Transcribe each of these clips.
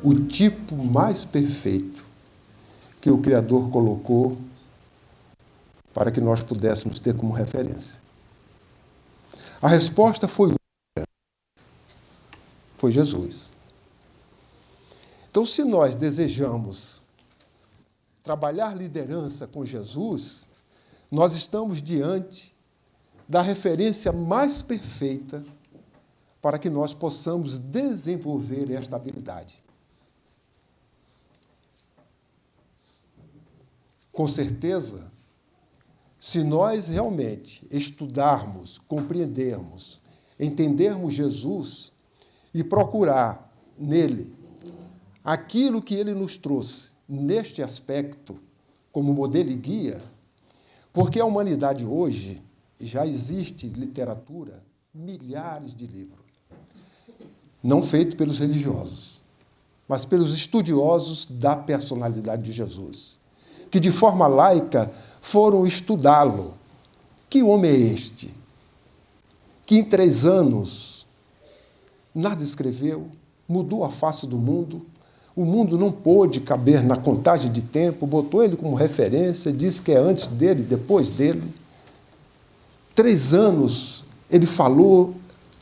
o tipo mais perfeito que o Criador colocou para que nós pudéssemos ter como referência? A resposta foi Jesus. Então, se nós desejamos trabalhar liderança com Jesus, nós estamos diante da referência mais perfeita para que nós possamos desenvolver esta habilidade. Com certeza, se nós realmente estudarmos, compreendermos, entendermos Jesus e procurar nele aquilo que ele nos trouxe neste aspecto como modelo e guia, porque a humanidade hoje já existe literatura, milhares de livros, não feito pelos religiosos, mas pelos estudiosos da personalidade de Jesus, que de forma laica foram estudá-lo. Que homem é este? Que em 3 anos nada escreveu, mudou a face do mundo, o mundo não pôde caber na contagem de tempo, botou ele como referência, disse que é antes dele, depois dele. 3 anos ele falou,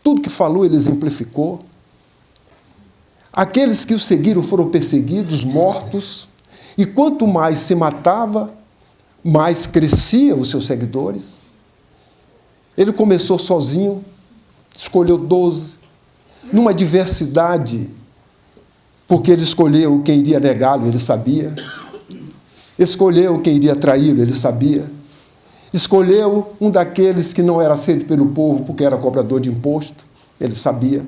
tudo que falou ele exemplificou. Aqueles que o seguiram foram perseguidos, mortos, e quanto mais se matava, mais cresciam os seus seguidores. Ele começou sozinho, escolheu 12, numa diversidade, porque ele escolheu quem iria negá-lo, ele sabia. Escolheu quem iria traí-lo, ele sabia. Escolheu um daqueles que não era aceito pelo povo porque era cobrador de imposto, ele sabia.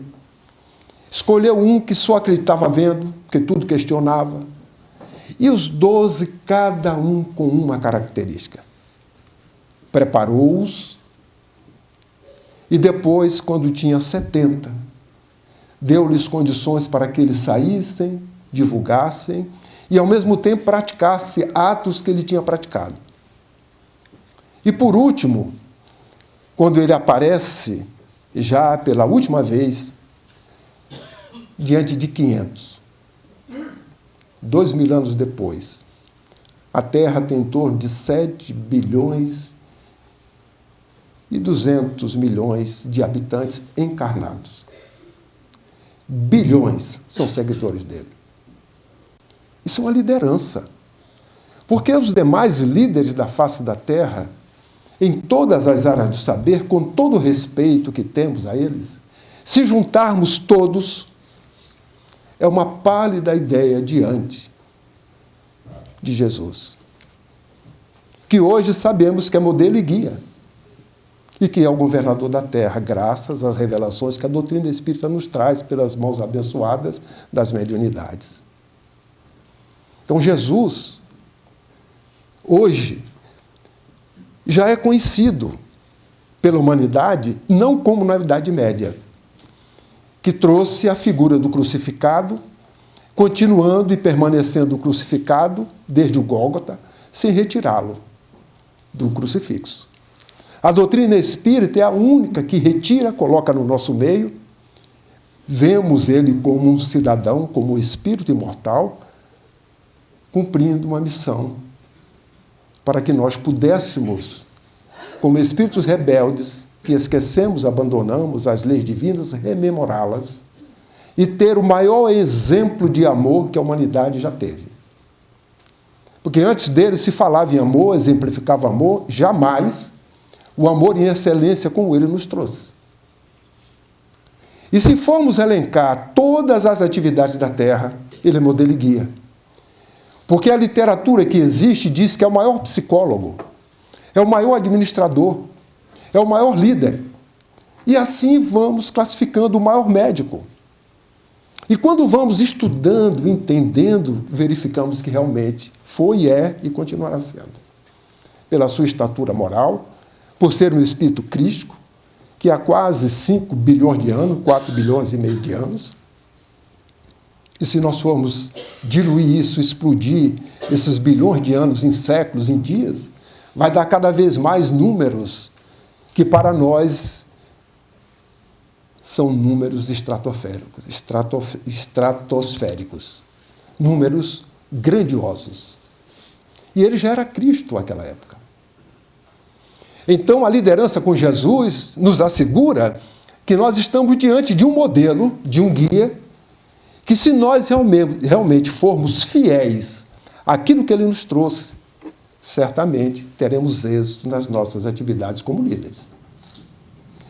Escolheu um que só acreditava vendo, porque tudo questionava. E os 12, cada um com uma característica. Preparou-os e depois, quando tinha 70, deu-lhes condições para que eles saíssem, divulgassem e, ao mesmo tempo, praticassem atos que ele tinha praticado. E, por último, quando ele aparece, já pela última vez, diante de 500, 2.000 anos depois, a Terra tem em torno de 7 bilhões e 200 milhões de habitantes encarnados. Bilhões são seguidores dele. Isso é uma liderança. Porque os demais líderes da face da Terra, em todas as áreas do saber, com todo o respeito que temos a eles, se juntarmos todos, é uma pálida ideia diante de Jesus, que hoje sabemos que é modelo e guia, e que é o governador da terra, graças às revelações que a doutrina espírita nos traz pelas mãos abençoadas das mediunidades. Então, Jesus, hoje, já é conhecido pela humanidade, não como na Idade Média, que trouxe a figura do crucificado, continuando e permanecendo crucificado desde o Gólgota, sem retirá-lo do crucifixo. A doutrina espírita é a única que retira, coloca no nosso meio. Vemos ele como um cidadão, como um espírito imortal, cumprindo uma missão para que nós pudéssemos, como espíritos rebeldes, que esquecemos, abandonamos as leis divinas, rememorá-las e ter o maior exemplo de amor que a humanidade já teve. Porque antes dele se falava em amor, exemplificava amor, jamais o amor em excelência como ele nos trouxe. E se formos elencar todas as atividades da Terra, ele é modelo e guia. Porque a literatura que existe diz que é o maior psicólogo, é o maior administrador, é o maior líder. E assim vamos classificando o maior médico. E quando vamos estudando, entendendo, verificamos que realmente foi, é e continuará sendo. Pela sua estatura moral, por ser um espírito crístico, que há quase 5 bilhões de anos, 4 bilhões e meio de anos. E se nós formos diluir isso, explodir esses bilhões de anos em séculos, em dias, vai dar cada vez mais números que para nós são números estratosféricos, números grandiosos. E ele já era Cristo naquela época. Então, a liderança com Jesus nos assegura que nós estamos diante de um modelo, de um guia, que se nós realmente formos fiéis àquilo que ele nos trouxe, certamente teremos êxito nas nossas atividades como líderes.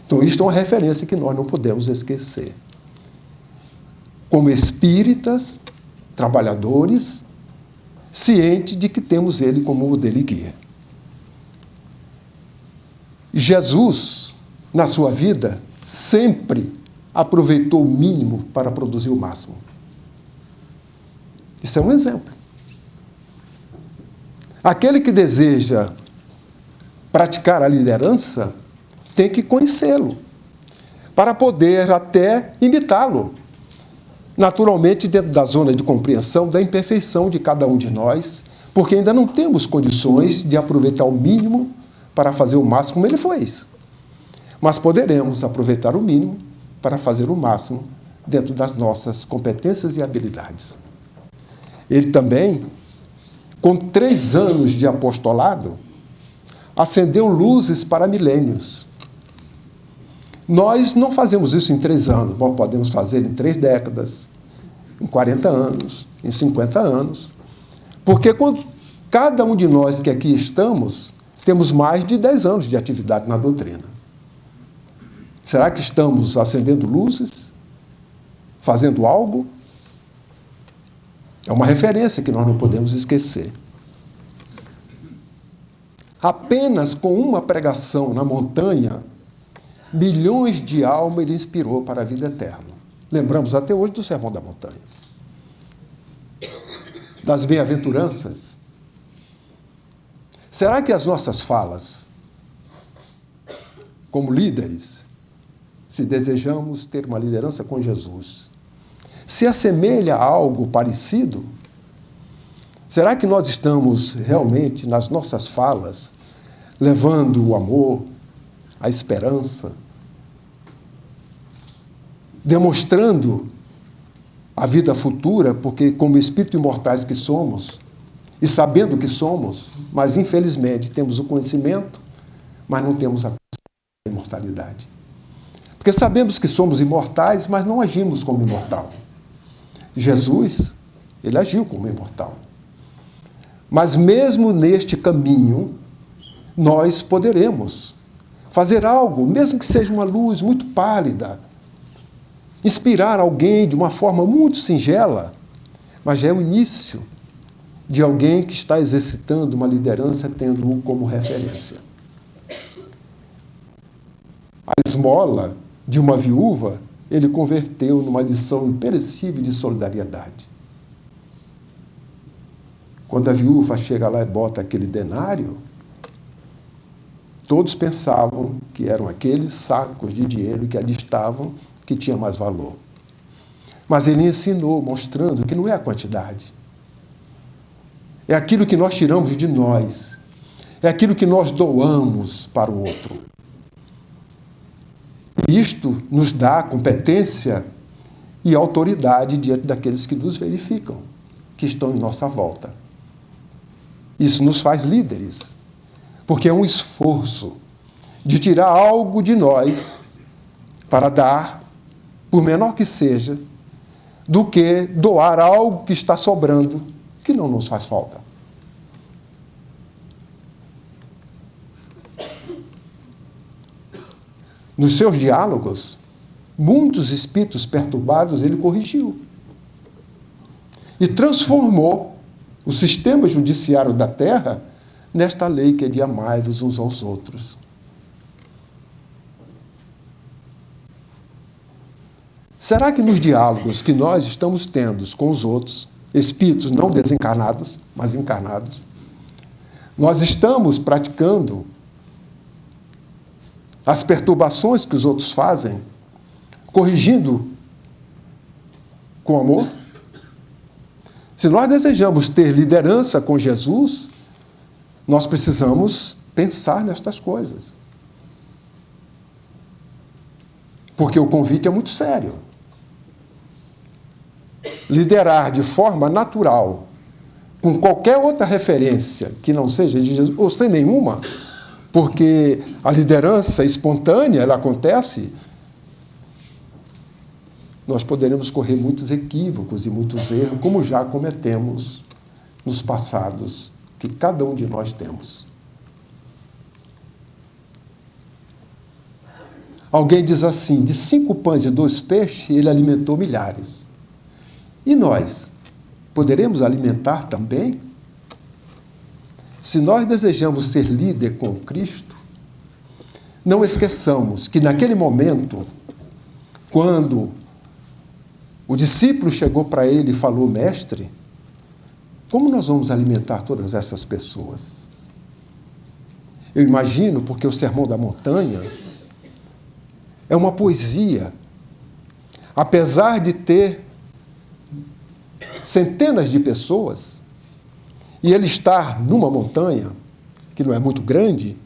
Então, isto é uma referência que nós não podemos esquecer. Como espíritas, trabalhadores, cientes de que temos ele como modelo e guia. Jesus, na sua vida, sempre aproveitou o mínimo para produzir o máximo. Isso é um exemplo. Aquele que deseja praticar a liderança tem que conhecê-lo, para poder até imitá-lo. Naturalmente, dentro da zona de compreensão da imperfeição de cada um de nós, porque ainda não temos condições de aproveitar o mínimo para fazer o máximo como ele fez. Mas poderemos aproveitar o mínimo para fazer o máximo dentro das nossas competências e habilidades. Ele também, com 3 anos de apostolado, acendeu luzes para milênios. Nós não fazemos isso em 3 anos, nós podemos fazer em 3 décadas, em 40 anos, em 50 anos. Porque quando cada um de nós que aqui estamos, temos mais de 10 anos de atividade na doutrina. Será que estamos acendendo luzes? Fazendo algo? É uma referência que nós não podemos esquecer. Apenas com uma pregação na montanha, milhões de almas ele inspirou para a vida eterna. Lembramos até hoje do Sermão da Montanha. Das bem-aventuranças. Será que as nossas falas, como líderes, se desejamos ter uma liderança com Jesus, se assemelha a algo parecido? Será que nós estamos realmente, nas nossas falas, levando o amor, a esperança, demonstrando a vida futura, porque como espíritos imortais que somos, e sabendo que somos, mas infelizmente temos o conhecimento, mas não temos a imortalidade. Porque sabemos que somos imortais, mas não agimos como imortal. Jesus, ele agiu como imortal. Mas mesmo neste caminho, nós poderemos fazer algo, mesmo que seja uma luz muito pálida, inspirar alguém de uma forma muito singela, mas já é o início de alguém que está exercitando uma liderança, tendo-o como referência. A esmola de uma viúva, ele converteu numa lição imperecível de solidariedade. Quando a viúva chega lá e bota aquele denário, todos pensavam que eram aqueles sacos de dinheiro que ali estavam, que tinha mais valor. Mas ele ensinou, mostrando que não é a quantidade. É aquilo que nós tiramos de nós. É aquilo que nós doamos para o outro. E isto nos dá competência e autoridade diante daqueles que nos verificam, que estão em nossa volta. Isso nos faz líderes, porque é um esforço de tirar algo de nós para dar, por menor que seja, do que doar algo que está sobrando, que não nos faz falta. Nos seus diálogos, muitos espíritos perturbados ele corrigiu e transformou o sistema judiciário da Terra nesta lei que é de amai-vos uns aos outros. Será que nos diálogos que nós estamos tendo com os outros, espíritos não desencarnados, mas encarnados, nós estamos praticando as perturbações que os outros fazem, corrigindo com amor? Se nós desejamos ter liderança com Jesus, nós precisamos pensar nestas coisas. Porque o convite é muito sério. Liderar de forma natural, com qualquer outra referência que não seja de Jesus, ou sem nenhuma, porque a liderança espontânea, ela acontece, nós poderemos correr muitos equívocos e muitos erros, como já cometemos nos passados, que cada um de nós temos. Alguém diz assim, de 5 pães e 2 peixes, ele alimentou milhares. E nós? Poderemos alimentar também? Se nós desejamos ser líder com Cristo, não esqueçamos que naquele momento, quando o discípulo chegou para ele e falou, mestre, como nós vamos alimentar todas essas pessoas? Eu imagino, porque o Sermão da Montanha é uma poesia. Apesar de ter centenas de pessoas, e ele estar numa montanha, que não é muito grande,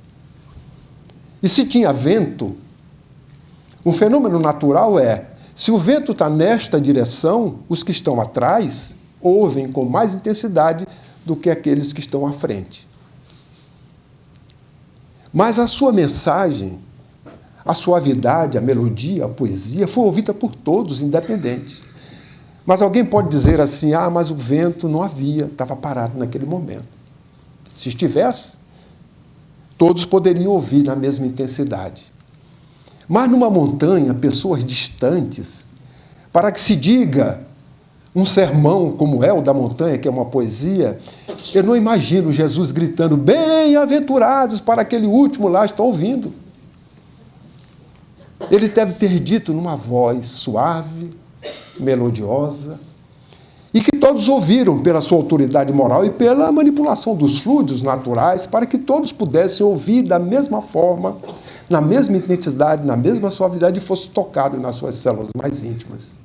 e se tinha vento, um fenômeno natural é, se o vento está nesta direção, os que estão atrás ouvem com mais intensidade do que aqueles que estão à frente. Mas a sua mensagem, a suavidade, a melodia, a poesia, foi ouvida por todos, independente. Mas alguém pode dizer assim, mas o vento não havia, estava parado naquele momento. Se estivesse, todos poderiam ouvir na mesma intensidade. Mas numa montanha, pessoas distantes, para que se diga um sermão como é o da montanha, que é uma poesia, eu não imagino Jesus gritando, bem-aventurados para aquele último lá, está ouvindo. Ele deve ter dito numa voz suave, melodiosa, e que todos ouviram pela sua autoridade moral e pela manipulação dos fluidos naturais, para que todos pudessem ouvir da mesma forma, na mesma intensidade, na mesma suavidade, e fosse tocado nas suas células mais íntimas.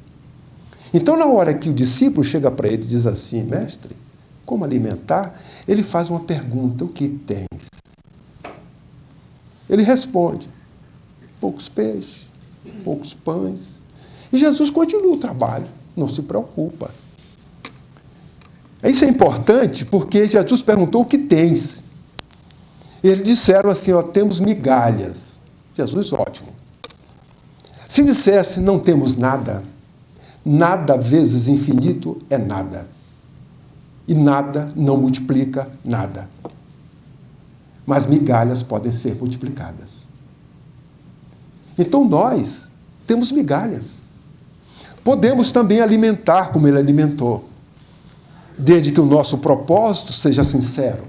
Então, na hora que o discípulo chega para ele e diz assim, mestre, como alimentar? Ele faz uma pergunta, o que tens? Ele responde, poucos peixes, poucos pães. E Jesus continua o trabalho, não se preocupa. Isso é importante porque Jesus perguntou o que tens. Eles disseram assim, temos migalhas. Jesus, ótimo. Se dissesse, não temos nada, nada vezes infinito é nada. E nada não multiplica nada. Mas migalhas podem ser multiplicadas. Então nós temos migalhas. Podemos também alimentar como ele alimentou, desde que o nosso propósito seja sincero.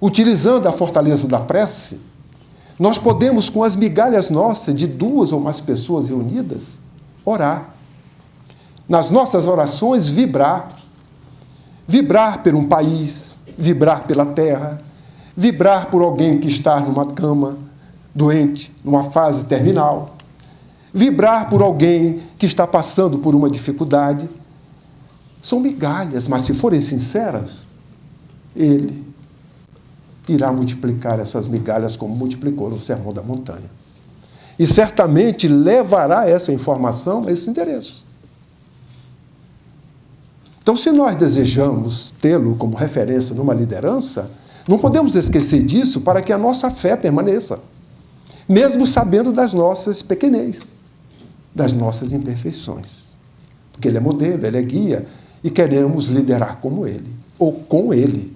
Utilizando a fortaleza da prece, nós podemos, com as migalhas nossas, de 2 ou mais pessoas reunidas, orar. Nas nossas orações, vibrar. Vibrar por um país, vibrar pela terra, vibrar por alguém que está numa cama, doente, numa fase terminal, vibrar por alguém que está passando por uma dificuldade. São migalhas, mas se forem sinceras, ele irá multiplicar essas migalhas como multiplicou no Sermão da Montanha. E certamente levará essa informação a esse endereço. Então, se nós desejamos tê-lo como referência numa liderança, não podemos esquecer disso para que a nossa fé permaneça, mesmo sabendo das nossas pequenez, das nossas imperfeições. Porque ele é modelo, ele é guia, e queremos liderar como ele, ou com ele.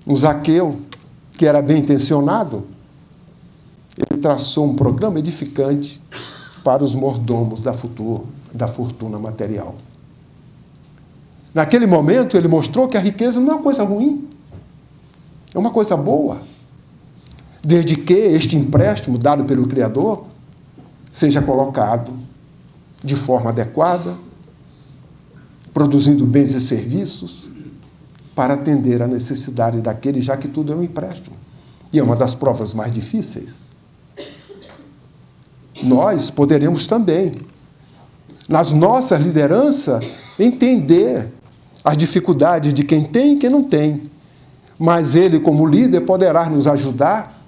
Um Zaqueu, que era bem intencionado, ele traçou um programa edificante para os mordomos da fortuna material. Naquele momento, ele mostrou que a riqueza não é uma coisa ruim, é uma coisa boa, desde que este empréstimo dado pelo Criador seja colocado de forma adequada, produzindo bens e serviços para atender à necessidade daquele, já que tudo é um empréstimo. E é uma das provas mais difíceis. Nós poderemos também, nas nossas lideranças, entender as dificuldades de quem tem e quem não tem. Mas ele, como líder, poderá nos ajudar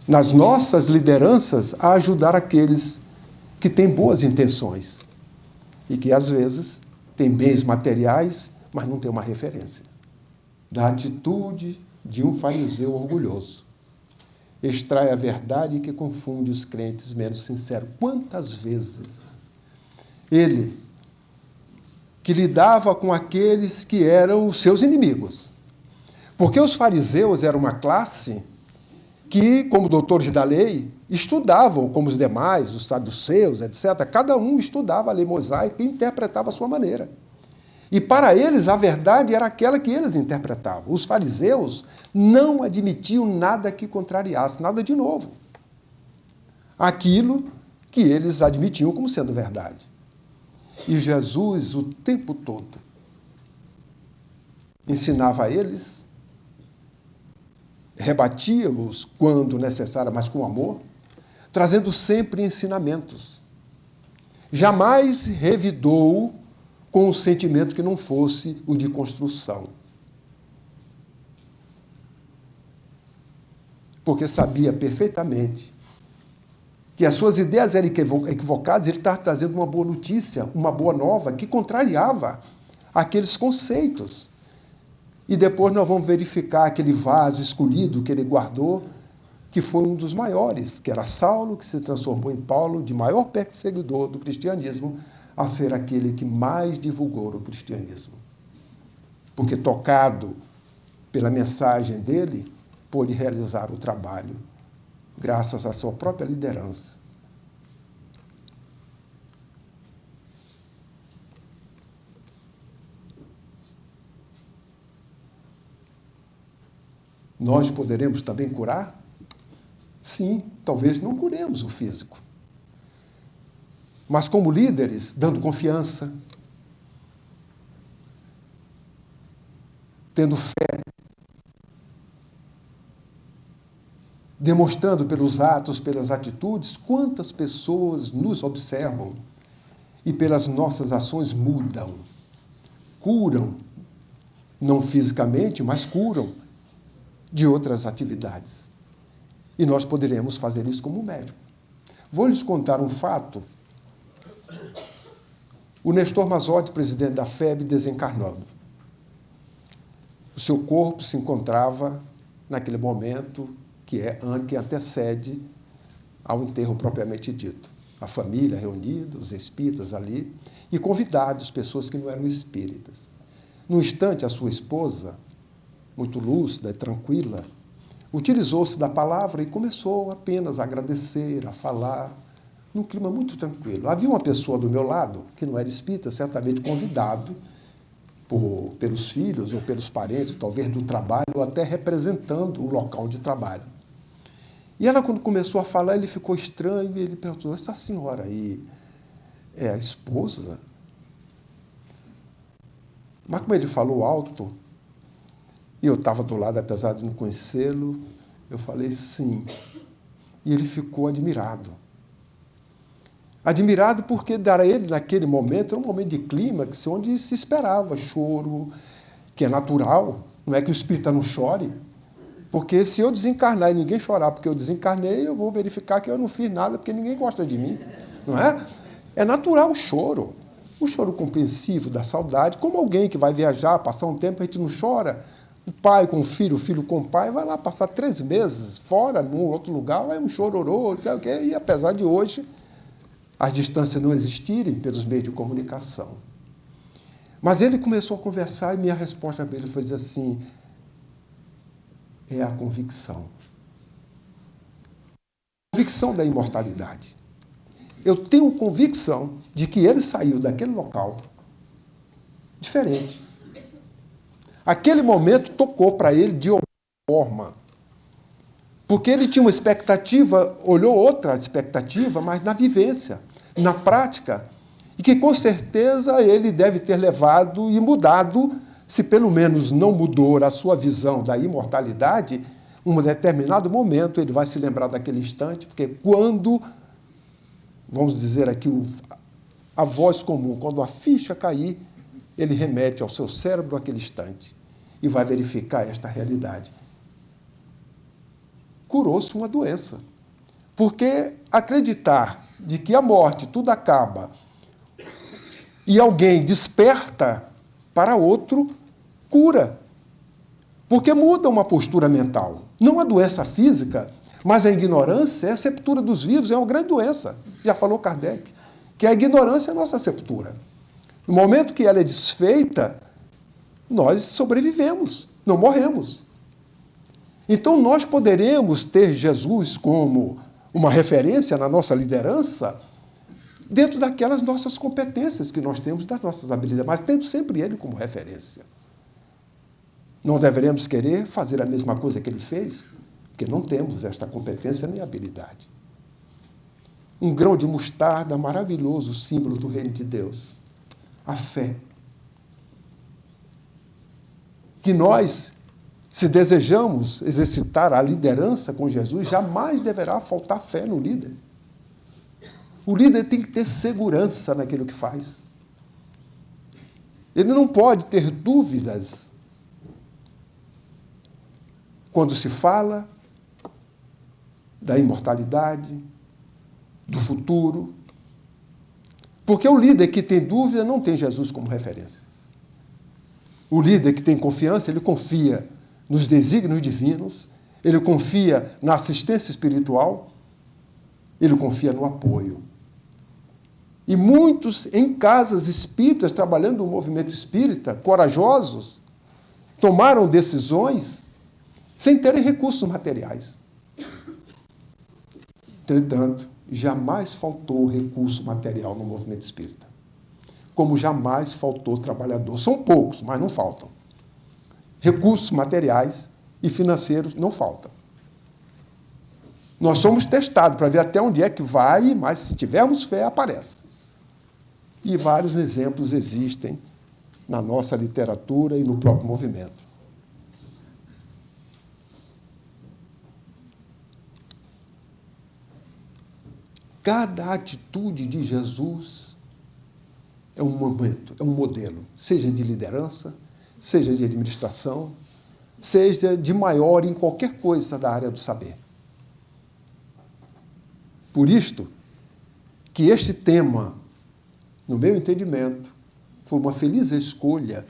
nas nossas lideranças, a ajudar aqueles que têm boas intenções e que, às vezes, têm bens materiais, mas não têm uma referência. Da atitude de um fariseu orgulhoso. Extrai a verdade que confunde os crentes menos sinceros. Quantas vezes ele, que lidava com aqueles que eram os seus inimigos. Porque os fariseus eram uma classe que, como doutores da lei, estudavam como os demais, os saduceus, etc. Cada um estudava a lei mosaica e interpretava a sua maneira. E para eles a verdade era aquela que eles interpretavam. Os fariseus não admitiam nada que contrariasse, nada de novo. Aquilo que eles admitiam como sendo verdade. E Jesus, o tempo todo, ensinava a eles, rebatia-os quando necessário, mas com amor, trazendo sempre ensinamentos. Jamais revidou com um sentimento que não fosse o de construção. Porque sabia perfeitamente que as suas ideias eram equivocadas, ele estava trazendo uma boa notícia, uma boa nova, que contrariava aqueles conceitos. E depois nós vamos verificar aquele vaso escolhido que ele guardou, que foi um dos maiores, que era Saulo, que se transformou em Paulo, de maior perseguidor do cristianismo, a ser aquele que mais divulgou o cristianismo. Porque, tocado pela mensagem dele, pôde realizar o trabalho, graças à sua própria liderança. Nós poderemos também curar? Sim, talvez não curemos o físico. Mas como líderes, dando confiança, tendo fé, demonstrando pelos atos, pelas atitudes, quantas pessoas nos observam e pelas nossas ações mudam, curam, não fisicamente, mas curam de outras atividades. E nós poderemos fazer isso como médico. Vou lhes contar um fato. O Nestor Mazotti, presidente da FEB, desencarnando. O seu corpo se encontrava naquele momento que antecede ao enterro propriamente dito. A família reunida, os espíritas ali, e convidados, pessoas que não eram espíritas. No instante, a sua esposa, muito lúcida e tranquila, utilizou-se da palavra e começou apenas a agradecer, a falar, num clima muito tranquilo. Havia uma pessoa do meu lado, que não era espírita, certamente convidado pelos filhos ou pelos parentes, talvez do trabalho, ou até representando o local de trabalho. E ela, quando começou a falar, ele ficou estranho e ele perguntou: essa senhora aí é a esposa? Mas como ele falou alto, e eu estava do lado, apesar de não conhecê-lo, eu falei sim. E ele ficou admirado. Admirado porque para ele, naquele momento, era um momento de clímax, onde se esperava choro, que é natural, não é que o espírita não chore. Porque se eu desencarnar e ninguém chorar porque eu desencarnei, eu vou verificar que eu não fiz nada porque ninguém gosta de mim, não é? É natural o choro compreensivo da saudade, como alguém que vai viajar, passar um tempo, a gente não chora. O pai com o filho com o pai, vai lá passar 3 meses fora, num outro lugar, vai um chororô, e apesar de hoje as distâncias não existirem pelos meios de comunicação. Mas ele começou a conversar e minha resposta para ele foi dizer assim: é a convicção. Convicção da imortalidade. Eu tenho convicção de que ele saiu daquele local diferente. Aquele momento tocou para ele de alguma forma. Porque ele tinha uma expectativa, olhou outra expectativa, mas na vivência, na prática, e que com certeza ele deve ter levado e mudado, se pelo menos não mudou a sua visão da imortalidade, em um determinado momento ele vai se lembrar daquele instante, porque quando, vamos dizer aqui, a voz comum, quando a ficha cair, ele remete ao seu cérebro aquele instante e vai verificar esta realidade. curou-se uma doença. Porque acreditar de que a morte, tudo acaba, e alguém desperta para outro, cura. Porque muda uma postura mental. Não a doença física, mas a ignorância é a sepultura dos vivos, é uma grande doença. Já falou Kardec, que a ignorância é a nossa sepultura. No momento que ela é desfeita, nós sobrevivemos, não morremos. Então nós poderemos ter Jesus como uma referência na nossa liderança dentro daquelas nossas competências que nós temos, das nossas habilidades, mas tendo sempre ele como referência. Não deveremos querer fazer a mesma coisa que ele fez, porque não temos esta competência nem habilidade. Um grão de mostarda, maravilhoso símbolo do reino de Deus. A fé. Que nós, se desejamos exercitar a liderança com Jesus, jamais deverá faltar fé no líder. O líder tem que ter segurança naquilo que faz. Ele não pode ter dúvidas quando se fala da imortalidade, do futuro. Porque o líder que tem dúvida não tem Jesus como referência. O líder que tem confiança, ele confia nos desígnios divinos, ele confia na assistência espiritual, ele confia no apoio. E muitos em casas espíritas, trabalhando no movimento espírita, corajosos, tomaram decisões sem terem recursos materiais. Entretanto, jamais faltou recurso material no movimento espírita. Como jamais faltou trabalhador. São poucos, mas não faltam. Recursos materiais e financeiros não faltam. Nós somos testados para ver até onde é que vai, mas se tivermos fé, aparece. E vários exemplos existem na nossa literatura e no próprio movimento. Cada atitude de Jesus é um momento, é um modelo, seja de liderança, seja de administração, seja de maior em qualquer coisa da área do saber. Por isto, que este tema, no meu entendimento, foi uma feliz escolha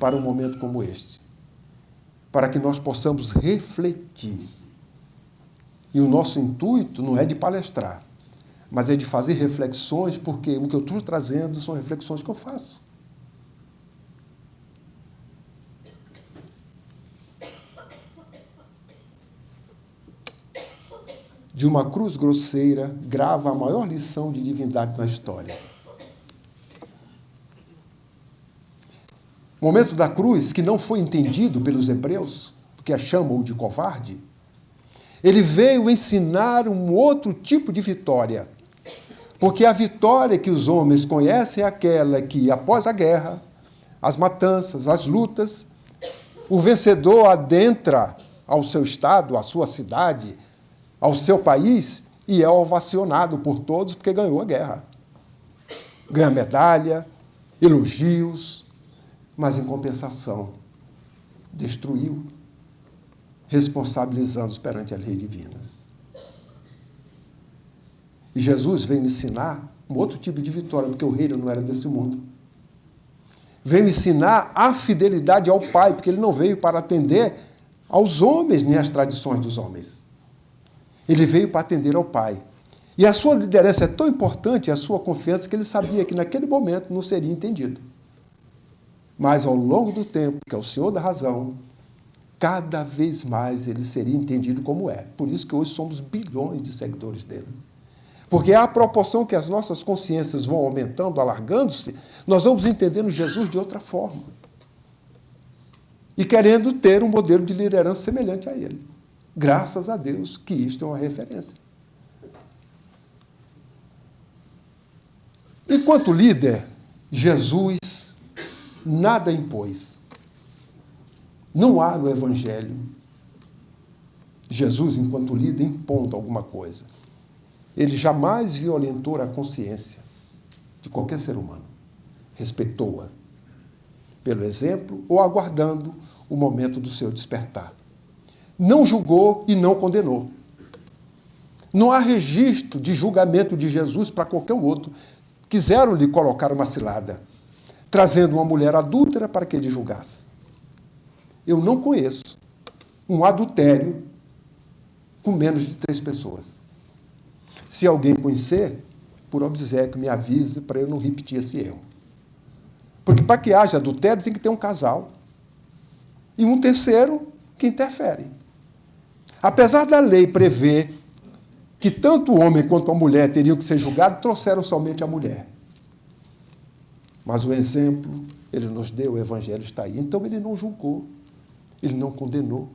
para um momento como este, para que nós possamos refletir. E o nosso intuito não é de palestrar, mas é de fazer reflexões, porque o que eu estou trazendo são reflexões que eu faço. De uma cruz grosseira, grava a maior lição de divindade na história. O momento da cruz, que não foi entendido pelos hebreus, porque a chamam de covarde, ele veio ensinar um outro tipo de vitória. Porque a vitória que os homens conhecem é aquela que, após a guerra, as matanças, as lutas, o vencedor adentra ao seu estado, à sua cidade, ao seu país, e é ovacionado por todos porque ganhou a guerra. Ganha medalha, elogios, mas em compensação destruiu, responsabilizando-os perante as leis divinas. E Jesus veio me ensinar um outro tipo de vitória, porque o reino não era desse mundo. Veio me ensinar a fidelidade ao Pai, porque ele não veio para atender aos homens nem às tradições dos homens. Ele veio para atender ao Pai. E a sua liderança é tão importante, a sua confiança, que ele sabia que naquele momento não seria entendido. Mas ao longo do tempo, que é o Senhor da razão, cada vez mais ele seria entendido como é. Por isso que hoje somos bilhões de seguidores dele. Porque à proporção que as nossas consciências vão aumentando, alargando-se, nós vamos entendendo Jesus de outra forma. E querendo ter um modelo de liderança semelhante a ele. Graças a Deus que isto é uma referência. Enquanto líder, Jesus nada impôs. Não há no Evangelho Jesus, enquanto líder, impondo alguma coisa. Ele jamais violentou a consciência de qualquer ser humano. Respeitou-a pelo exemplo ou aguardando o momento do seu despertar. não julgou e não condenou. Não há registro de julgamento de Jesus para qualquer outro. Quiseram lhe colocar uma cilada, trazendo uma mulher adúltera para que ele julgasse. Eu não conheço um adultério com menos de 3 pessoas. Se alguém conhecer, por obséquio, me avise para eu não repetir esse erro. Porque para que haja adultério tem que ter um casal. E um terceiro que interfere. Apesar da lei prever que tanto o homem quanto a mulher teriam que ser julgados, trouxeram somente a mulher. Mas o exemplo, ele nos deu, o Evangelho está aí. Então ele não julgou, ele não condenou.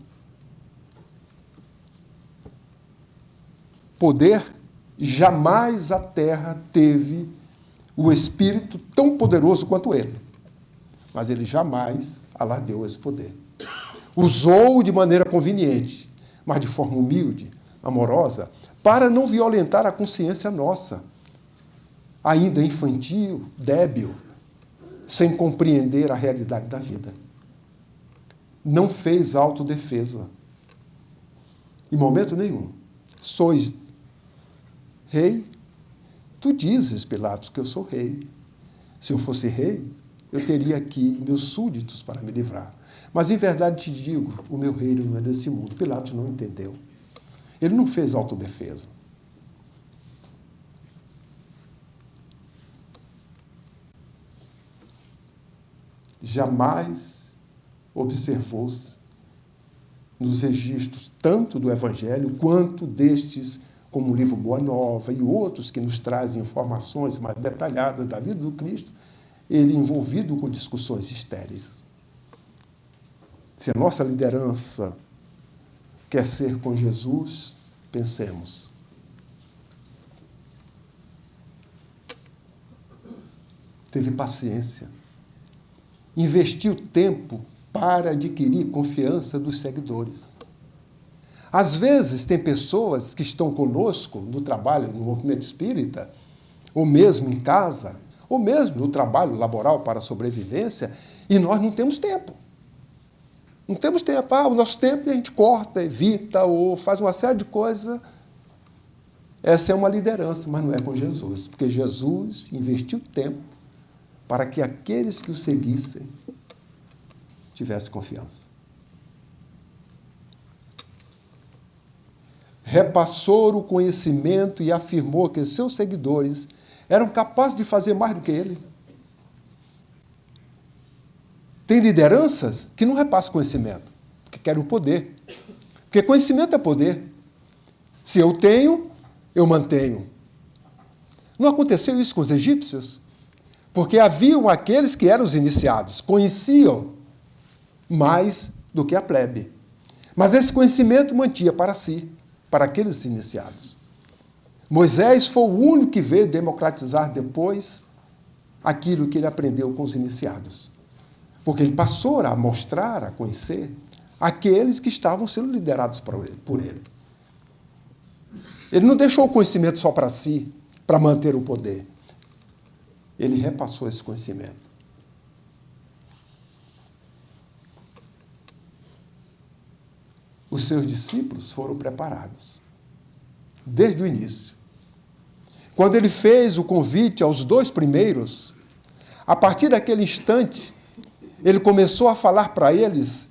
Poder, jamais a terra teve o Espírito tão poderoso quanto ele. Mas ele jamais alardeou esse poder. Usou-o de maneira conveniente, mas de forma humilde, amorosa, para não violentar a consciência nossa, ainda infantil, débil, sem compreender a realidade da vida. Não fez autodefesa. Em momento nenhum. Sois rei? Tu dizes, Pilatos, que eu sou rei. Se eu fosse rei, eu teria aqui meus súditos para me livrar. Mas, em verdade, te digo, o meu reino não é desse mundo. Pilatos não entendeu. Ele não fez autodefesa. Jamais observou-se nos registros tanto do Evangelho quanto destes, como o livro Boa Nova e outros que nos trazem informações mais detalhadas da vida do Cristo, ele envolvido com discussões estéreis. Se a nossa liderança quer ser com Jesus, pensemos. Teve paciência. Investiu tempo para adquirir confiança dos seguidores. Às vezes, tem pessoas que estão conosco no trabalho, no movimento espírita, ou mesmo em casa, ou mesmo no trabalho laboral para a sobrevivência, e nós não temos tempo. Não temos tempo. O nosso tempo a gente corta, evita, ou faz uma série de coisas. Essa é uma liderança, mas não é com Jesus, porque Jesus investiu tempo para que aqueles que o seguissem tivessem confiança. Repassou o conhecimento e afirmou que seus seguidores eram capazes de fazer mais do que ele. Tem lideranças que não repassam conhecimento, que querem o poder. Porque conhecimento é poder. Se eu tenho, eu mantenho. Não aconteceu isso com os egípcios? Porque haviam aqueles que eram os iniciados, conheciam mais do que a plebe. Mas esse conhecimento mantinha para si, para aqueles iniciados. Moisés foi o único que veio democratizar depois aquilo que ele aprendeu com os iniciados. Porque ele passou a mostrar, a conhecer aqueles que estavam sendo liderados por ele. Ele não deixou o conhecimento só para si, para manter o poder. Ele repassou esse conhecimento. Os seus discípulos foram preparados, desde o início. Quando ele fez o convite aos 2 primeiros, a partir daquele instante, ele começou a falar para eles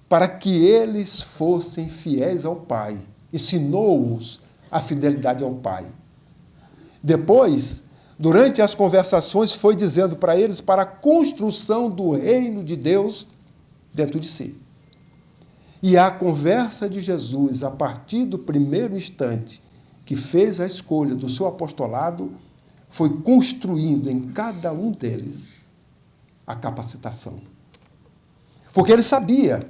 para que eles fossem fiéis ao Pai. Ensinou-os a fidelidade ao Pai. Depois, durante as conversações, foi dizendo para eles para a construção do reino de Deus dentro de si. E a conversa de Jesus, a partir do primeiro instante que fez a escolha do seu apostolado, foi construindo em cada um deles a capacitação. Porque ele sabia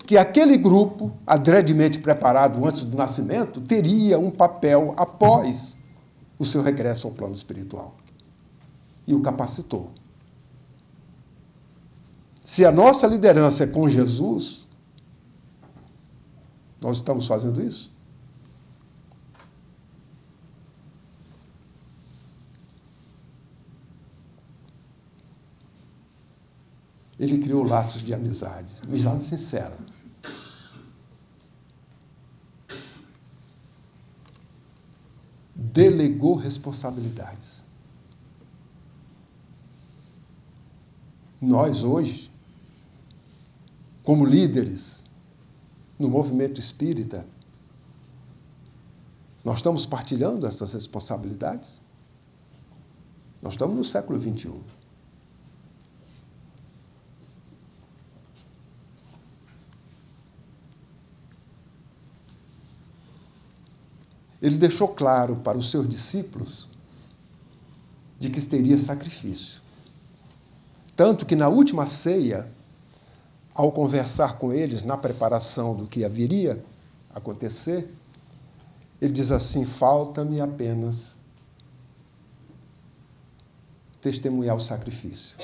que aquele grupo, adredemente preparado antes do nascimento, teria um papel após o seu regresso ao plano espiritual. E o capacitou. Se a nossa liderança é com Jesus, nós estamos fazendo isso? Ele criou laços de amizade sincera. delegou responsabilidades. Nós, hoje, como líderes no movimento espírita, nós estamos partilhando essas responsabilidades? Nós estamos no século XXI. Ele deixou claro para os seus discípulos de que teria sacrifício. Tanto que na última ceia, ao conversar com eles na preparação do que haveria acontecer, ele diz assim: falta-me apenas testemunhar o sacrifício,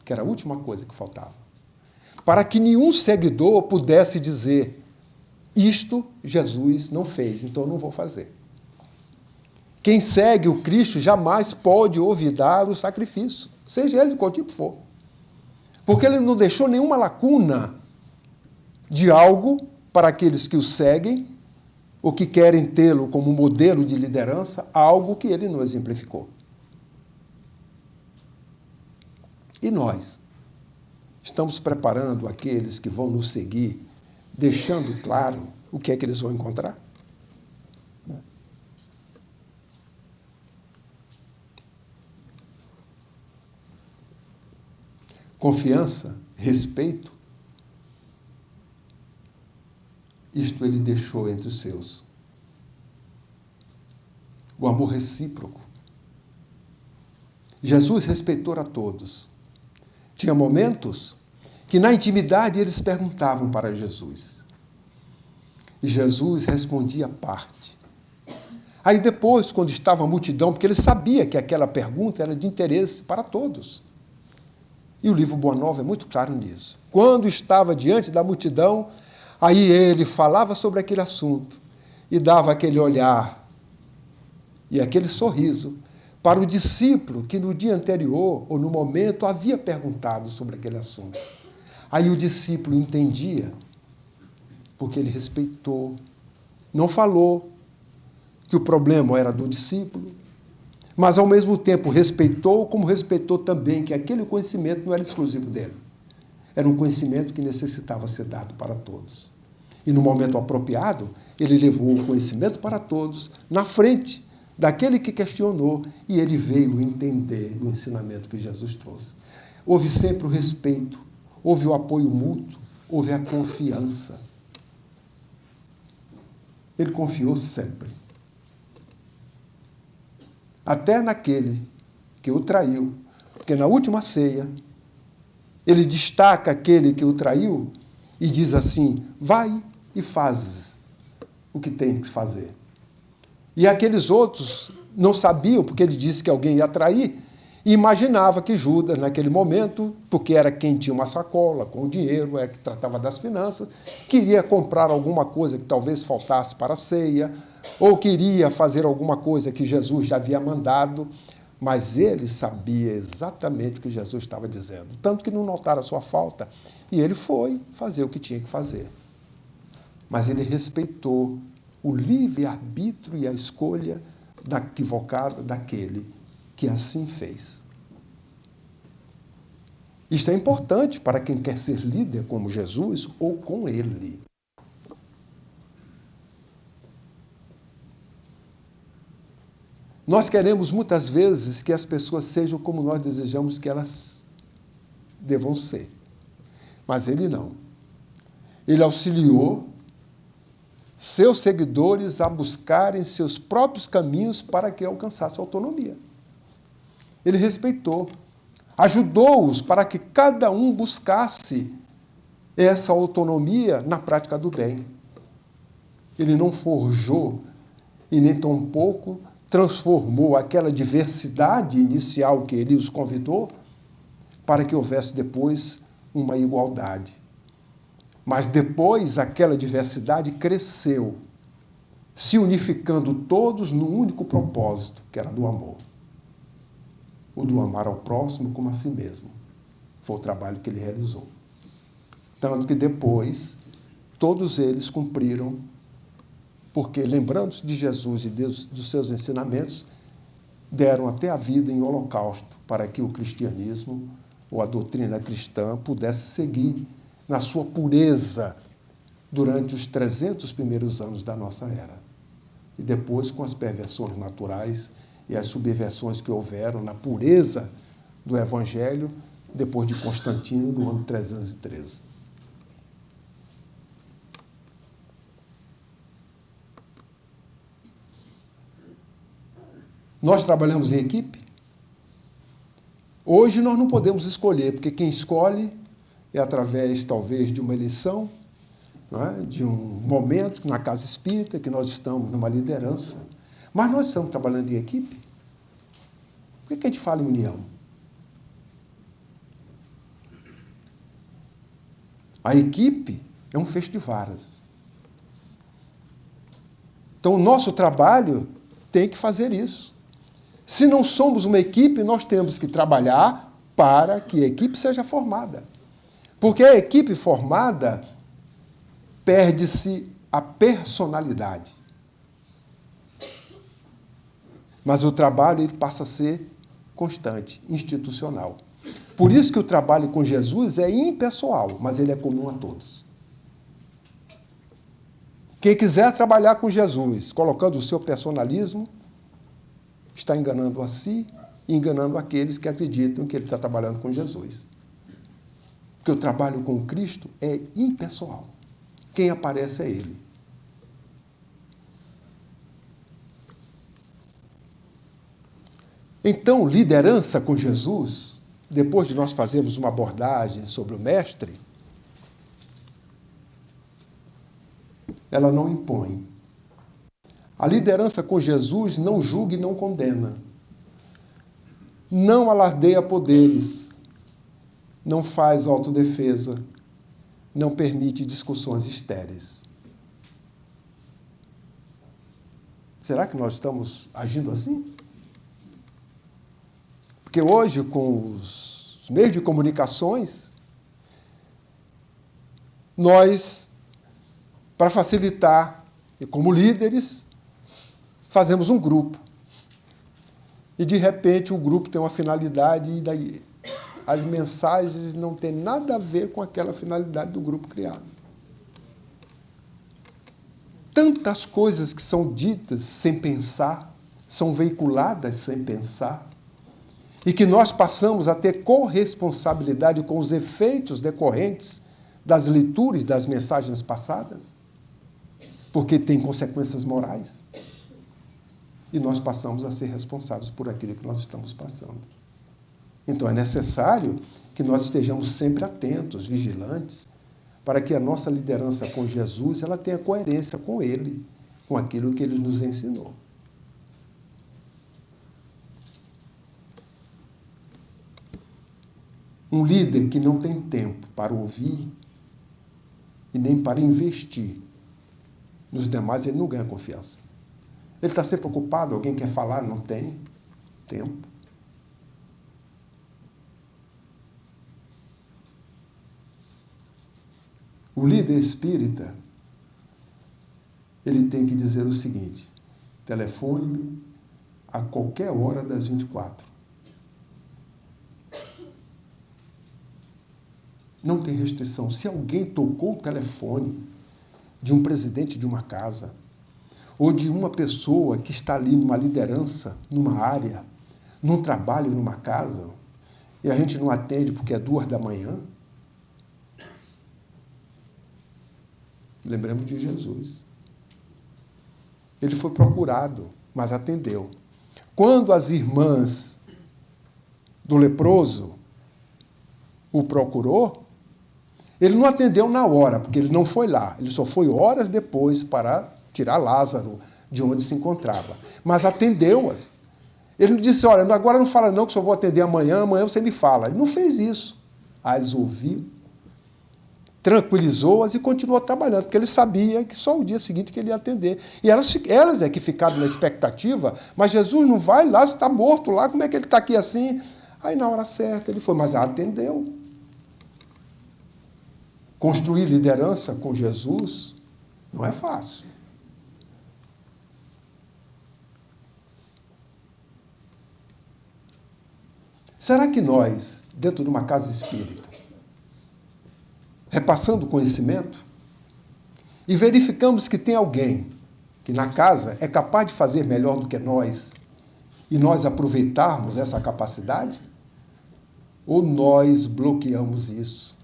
que era a última coisa que faltava. Para que nenhum seguidor pudesse dizer: isto Jesus não fez, então eu não vou fazer. Quem segue o Cristo jamais pode olvidar o sacrifício, seja ele de qual tipo for. Porque ele não deixou nenhuma lacuna de algo para aqueles que o seguem ou que querem tê-lo como modelo de liderança, algo que ele não exemplificou. E nós estamos preparando aqueles que vão nos seguir, deixando claro o que é que eles vão encontrar? Confiança, respeito, isto ele deixou entre os seus. O amor recíproco. Jesus respeitou a todos. Tinha momentos que na intimidade eles perguntavam para Jesus. E Jesus respondia à parte. Aí depois, quando estava a multidão, porque ele sabia que aquela pergunta era de interesse para todos. E o livro Boa Nova é muito claro nisso. Quando estava diante da multidão, aí ele falava sobre aquele assunto e dava aquele olhar e aquele sorriso para o discípulo que no dia anterior ou no momento havia perguntado sobre aquele assunto. Aí o discípulo entendia, porque ele respeitou, não falou que o problema era do discípulo, mas ao mesmo tempo respeitou, como respeitou também que aquele conhecimento não era exclusivo dele. Era um conhecimento que necessitava ser dado para todos. E no momento apropriado, ele levou o conhecimento para todos na frente daquele que questionou, e ele veio entender o ensinamento que Jesus trouxe. Houve sempre o respeito, houve o apoio mútuo, houve a confiança. Ele confiou sempre. Até naquele que o traiu, porque na última ceia, ele destaca aquele que o traiu e diz assim: vai e faz o que tem que fazer. E aqueles outros não sabiam, porque ele disse que alguém ia trair, e imaginava que Judas, naquele momento, porque era quem tinha uma sacola com dinheiro, era que tratava das finanças, queria comprar alguma coisa que talvez faltasse para a ceia, ou queria fazer alguma coisa que Jesus já havia mandado, mas ele sabia exatamente o que Jesus estava dizendo, tanto que não notaram a sua falta, e ele foi fazer o que tinha que fazer. Mas ele respeitou o livre-arbítrio e a escolha equivocada daquele que assim fez. Isto é importante para quem quer ser líder como Jesus ou com ele. Nós queremos muitas vezes que as pessoas sejam como nós desejamos que elas devam ser. Mas ele não. Ele auxiliou seus seguidores a buscarem seus próprios caminhos para que alcançassem autonomia. Ele respeitou, ajudou-os para que cada um buscasse essa autonomia na prática do bem. Ele não forjou e nem tampouco transformou aquela diversidade inicial que ele os convidou para que houvesse depois uma igualdade. Mas depois aquela diversidade cresceu, se unificando todos num único propósito, que era do amor. O do amar ao próximo como a si mesmo. Foi o trabalho que ele realizou. Tanto que depois, todos eles cumpriram porque, lembrando-se de Jesus e dos seus ensinamentos, deram até a vida em holocausto para que o cristianismo ou a doutrina cristã pudesse seguir na sua pureza durante os 300 primeiros anos da nossa era. E depois, com as perversões naturais e as subversões que houveram na pureza do Evangelho, depois de Constantino, no ano 313. Nós trabalhamos em equipe. Hoje nós não podemos escolher, porque quem escolhe é através, talvez, de uma eleição, não é? De um momento na casa espírita, que nós estamos numa liderança. Mas nós estamos trabalhando em equipe. Por que a gente fala em união? A equipe é um feixe de varas. Então, o nosso trabalho tem que fazer isso. Se não somos uma equipe, nós temos que trabalhar para que a equipe seja formada. Porque a equipe formada perde-se a personalidade. Mas o trabalho ele passa a ser constante, institucional. Por isso que o trabalho com Jesus é impessoal, mas ele é comum a todos. Quem quiser trabalhar com Jesus, colocando o seu personalismo, está enganando a si e enganando aqueles que acreditam que ele está trabalhando com Jesus. Porque o trabalho com Cristo é impessoal. Quem aparece é ele. Então, liderança com Jesus, depois de nós fazermos uma abordagem sobre o Mestre, ela não impõe. A liderança com Jesus não julga e não condena. Não alardeia poderes. Não faz autodefesa. Não permite discussões estéreis. Será que nós estamos agindo assim? Porque hoje, com os meios de comunicações, nós, para facilitar, e como líderes, fazemos um grupo. E, de repente, o grupo tem uma finalidade e daí as mensagens não têm nada a ver com aquela finalidade do grupo criado. Tantas coisas que são ditas sem pensar, são veiculadas sem pensar, e que nós passamos a ter corresponsabilidade com os efeitos decorrentes das leituras das mensagens passadas, porque tem consequências morais. E nós passamos a ser responsáveis por aquilo que nós estamos passando. Então é necessário que nós estejamos sempre atentos, vigilantes, para que a nossa liderança com Jesus ela tenha coerência com Ele, com aquilo que Ele nos ensinou. Um líder que não tem tempo para ouvir e nem para investir nos demais, ele não ganha confiança. Ele está sempre ocupado, alguém quer falar, não tem tempo. O líder espírita, ele tem que dizer o seguinte: telefone-me a qualquer hora das 24. Não tem restrição. Se alguém tocou o telefone de um presidente de uma casa, ou de uma pessoa que está ali numa liderança, numa área, num trabalho, numa casa, e a gente não atende porque é 2 da manhã, lembremos de Jesus. Ele foi procurado, mas atendeu. Quando as irmãs do leproso o procurou, ele não atendeu na hora, porque ele não foi lá. Ele só foi horas depois para tirar Lázaro de onde se encontrava. Mas atendeu-as. Ele não disse: olha, agora não fala não, que só vou atender amanhã você me fala. Ele não fez isso. As ouviu, tranquilizou-as e continuou trabalhando, porque ele sabia que só o dia seguinte que ele ia atender. E elas é que ficaram na expectativa: mas Jesus não vai lá, está morto lá, como é que ele está aqui assim? Aí na hora certa ele foi, mas atendeu. Construir liderança com Jesus não é fácil. Será que nós, dentro de uma casa espírita, repassando conhecimento, e verificamos que tem alguém que na casa é capaz de fazer melhor do que nós, e nós aproveitarmos essa capacidade? Ou nós bloqueamos isso?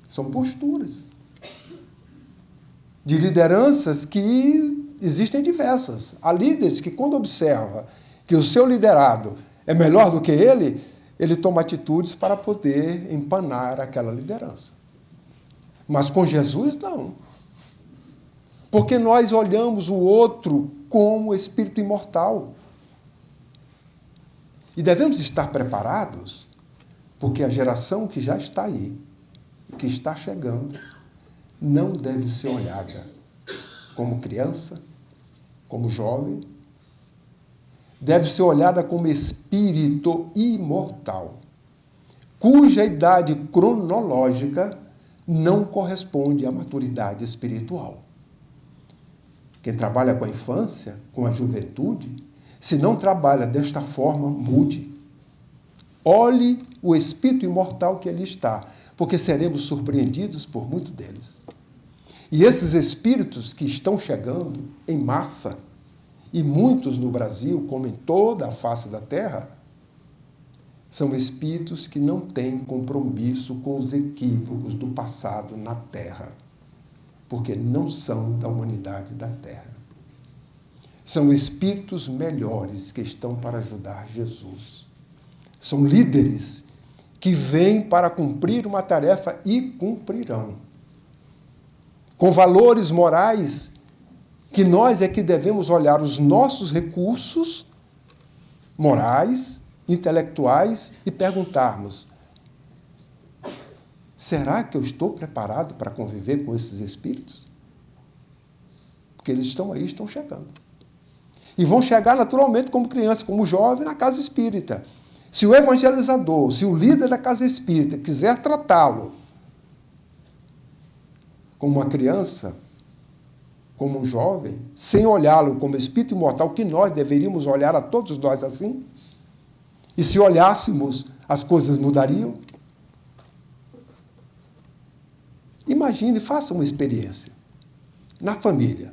São posturas de lideranças que existem diversas. Há líderes que, quando observa que o seu liderado é melhor do que ele toma atitudes para poder empanar aquela liderança. Mas com Jesus, não. Porque nós olhamos o outro como espírito imortal. E devemos estar preparados, porque a geração que já está aí, que está chegando, não deve ser olhada como criança, como jovem, deve ser olhada como espírito imortal, cuja idade cronológica não corresponde à maturidade espiritual. Quem trabalha com a infância, com a juventude, se não trabalha desta forma, mude. Olhe o espírito imortal que ali está, porque seremos surpreendidos por muitos deles. E esses espíritos que estão chegando em massa, e muitos no Brasil, como em toda a face da Terra, são espíritos que não têm compromisso com os equívocos do passado na Terra, porque não são da humanidade da Terra. São espíritos melhores que estão para ajudar Jesus. São líderes que vêm para cumprir uma tarefa e cumprirão. Com valores morais que nós é que devemos olhar os nossos recursos morais, intelectuais e perguntarmos: será que eu estou preparado para conviver com esses espíritos? Porque eles estão aí, estão chegando. E vão chegar naturalmente como criança, como jovem, na casa espírita. Se o evangelizador, se o líder da casa espírita quiser tratá-lo como uma criança, como um jovem, sem olhá-lo como espírito imortal, que nós deveríamos olhar a todos nós assim, e se olhássemos, as coisas mudariam. Imagine, faça uma experiência na família.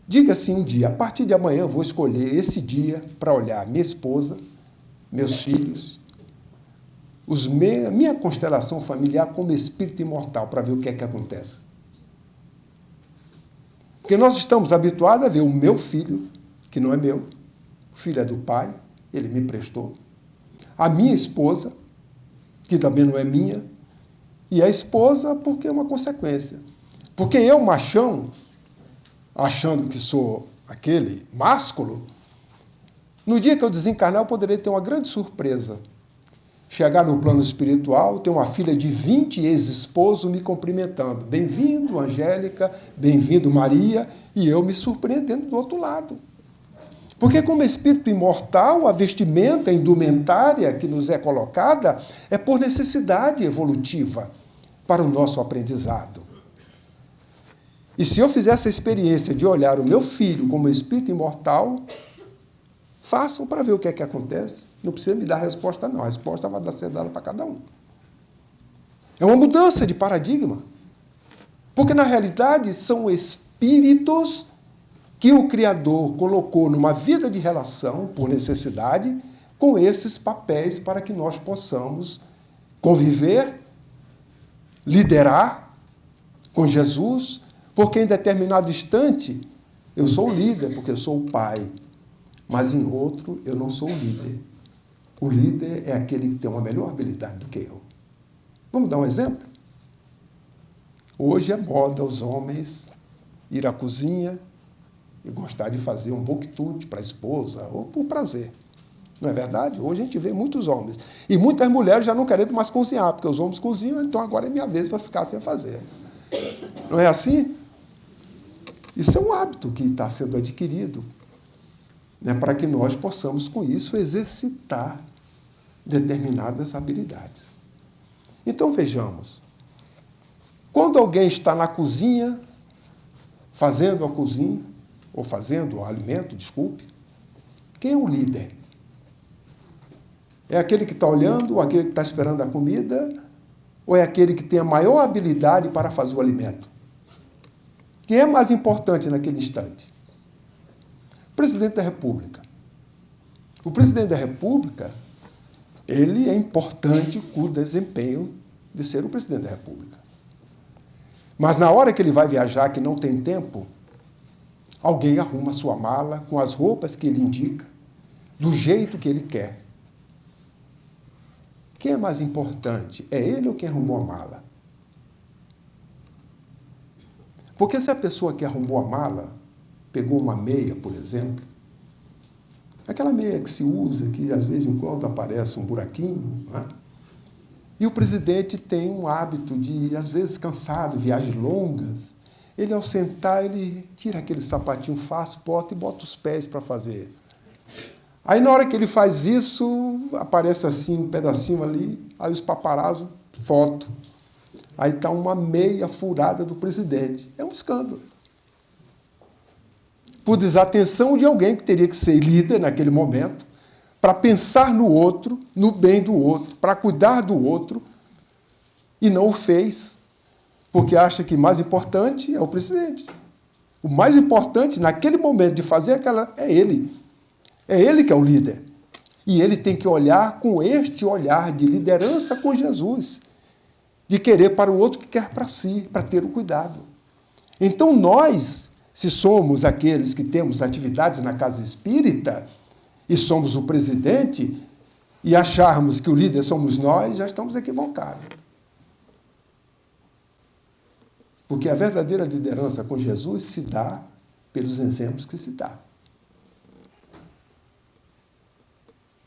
Diga assim um dia: a partir de amanhã eu vou escolher esse dia para olhar minha esposa, meus filhos, minha constelação familiar como espírito imortal, para ver o que é que acontece. Porque nós estamos habituados a ver o meu filho, que não é meu, o filho é do pai, ele me prestou, a minha esposa, que também não é minha, e a esposa porque é uma consequência. Porque eu, machão, achando que sou aquele másculo, no dia que eu desencarnar, eu poderei ter uma grande surpresa. Chegar no plano espiritual, ter uma filha de 20 ex-esposos me cumprimentando. Bem-vindo, Angélica, bem-vindo, Maria, e eu me surpreendendo do outro lado. Porque como espírito imortal, a vestimenta, a indumentária que nos é colocada é por necessidade evolutiva para o nosso aprendizado. E se eu fizer essa experiência de olhar o meu filho como espírito imortal, façam para ver o que é que acontece. Não precisa me dar resposta, não. A resposta vai ser dada para cada um. É uma mudança de paradigma. Porque, na realidade, são espíritos que o Criador colocou numa vida de relação, por necessidade, com esses papéis para que nós possamos conviver, liderar com Jesus, porque em determinado instante eu sou o líder, porque eu sou o pai, mas em outro eu não sou o líder. O líder é aquele que tem uma melhor habilidade do que eu. Vamos dar um exemplo? Hoje é moda os homens ir à cozinha e gostar de fazer um booktut para a esposa, ou por prazer. Não é verdade? Hoje a gente vê muitos homens. E muitas mulheres já não querendo mais cozinhar, porque os homens cozinham, então agora é minha vez para ficar sem fazer. Não é assim? Isso é um hábito que está sendo adquirido, né, para que nós possamos, com isso, exercitar determinadas habilidades. Então, vejamos. Quando alguém está na cozinha, fazendo a cozinha, ou fazendo o alimento, desculpe, quem é o líder? É aquele que está olhando, ou aquele que está esperando a comida, ou é aquele que tem a maior habilidade para fazer o alimento? Quem é mais importante naquele instante? O presidente da República. O presidente da República, ele é importante com o desempenho de ser o presidente da República. Mas na hora que ele vai viajar, que não tem tempo, alguém arruma a sua mala com as roupas que ele indica, do jeito que ele quer. Quem é mais importante? É ele ou quem arrumou a mala? Porque se a pessoa que arrumou a mala pegou uma meia, por exemplo, aquela meia que se usa, que às vezes em quando aparece um buraquinho, né? E o presidente tem um hábito de, às vezes cansado, viagens longas, ele ao sentar, ele tira aquele sapatinho fácil, bota e bota os pés para fazer. Aí na hora que ele faz isso, aparece assim um pedacinho ali, aí os paparazzo, foto. Aí está uma meia furada do presidente. É um escândalo. Por desatenção de alguém que teria que ser líder naquele momento, para pensar no outro, no bem do outro, para cuidar do outro, e não o fez, porque acha que mais importante é o presidente. O mais importante naquele momento de fazer aquela é ele. É ele que é o líder. E ele tem que olhar com este olhar de liderança com Jesus, de querer para o outro que quer para si, para ter o cuidado. Então nós, se somos aqueles que temos atividades na casa espírita, e somos o presidente, e acharmos que o líder somos nós, já estamos equivocados. Porque a verdadeira liderança com Jesus se dá pelos exemplos que se dá.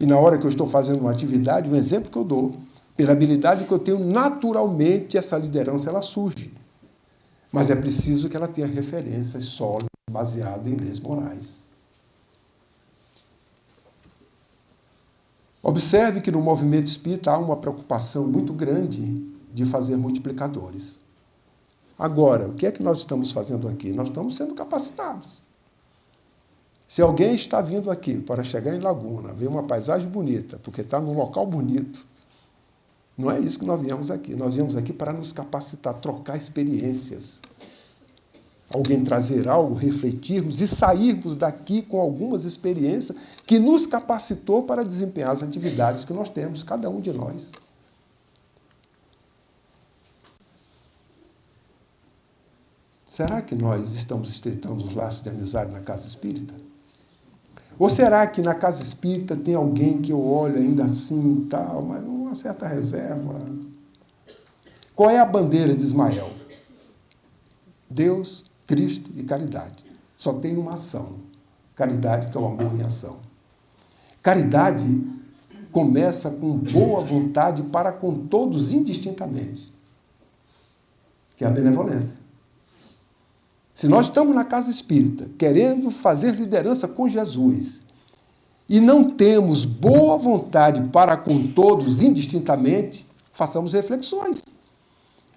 E na hora que eu estou fazendo uma atividade, o exemplo que eu dou, pela habilidade que eu tenho, naturalmente essa liderança ela surge. Mas é preciso que ela tenha referências sólidas, baseadas em leis morais. Observe que no movimento espírita há uma preocupação muito grande de fazer multiplicadores. Agora, o que é que nós estamos fazendo aqui? Nós estamos sendo capacitados. Se alguém está vindo aqui para chegar em Laguna, ver uma paisagem bonita, porque está num local bonito, não é isso que nós viemos aqui. Nós viemos aqui para nos capacitar, trocar experiências. Alguém trazer algo, refletirmos e sairmos daqui com algumas experiências que nos capacitou para desempenhar as atividades que nós temos, cada um de nós. Será que nós estamos estreitando os laços de amizade na casa espírita? Ou será que na casa espírita tem alguém que eu olho ainda assim e tal, mas uma certa reserva? Qual é a bandeira de Ismael? Deus, Cristo e caridade. Só tem uma ação. Caridade, que é o amor em ação. Caridade começa com boa vontade para com todos indistintamente, que é a benevolência. Se nós estamos na casa espírita, querendo fazer liderança com Jesus, e não temos boa vontade para com todos indistintamente, façamos reflexões.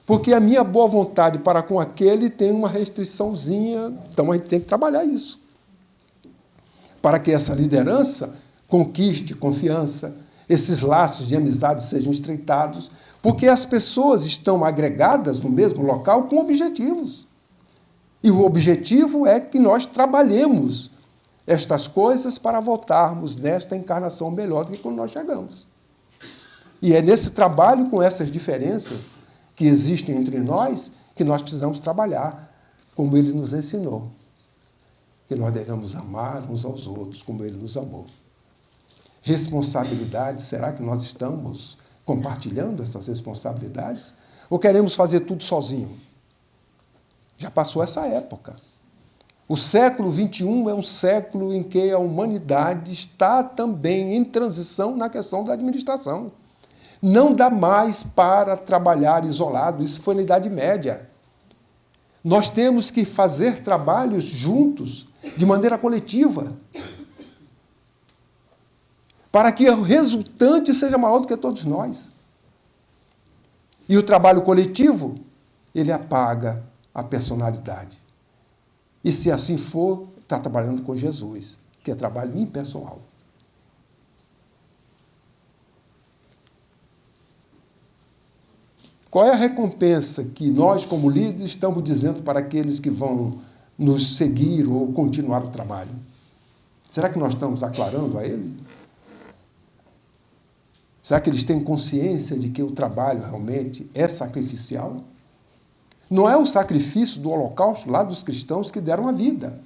Porque a minha boa vontade para com aquele tem uma restriçãozinha, então a gente tem que trabalhar isso. Para que essa liderança conquiste confiança, esses laços de amizade sejam estreitados, porque as pessoas estão agregadas no mesmo local com objetivos. E o objetivo é que nós trabalhemos estas coisas para voltarmos nesta encarnação melhor do que quando nós chegamos. E é nesse trabalho com essas diferenças que existem entre nós que nós precisamos trabalhar, como ele nos ensinou. Que nós devemos amar uns aos outros como ele nos amou. Responsabilidade, será que nós estamos compartilhando essas responsabilidades? Ou queremos fazer tudo sozinho? Já passou essa época. O século XXI é um século em que a humanidade está também em transição na questão da administração. Não dá mais para trabalhar isolado, isso foi na Idade Média. Nós temos que fazer trabalhos juntos, de maneira coletiva, para que o resultante seja maior do que todos nós. E o trabalho coletivo, ele apaga a personalidade. E se assim for, está trabalhando com Jesus, que é trabalho impessoal. Qual é a recompensa que nós, como líderes, estamos dizendo para aqueles que vão nos seguir ou continuar o trabalho? Será que nós estamos aclarando a eles? Será que eles têm consciência de que o trabalho realmente é sacrificial? Não é o sacrifício do holocausto lá dos cristãos que deram a vida.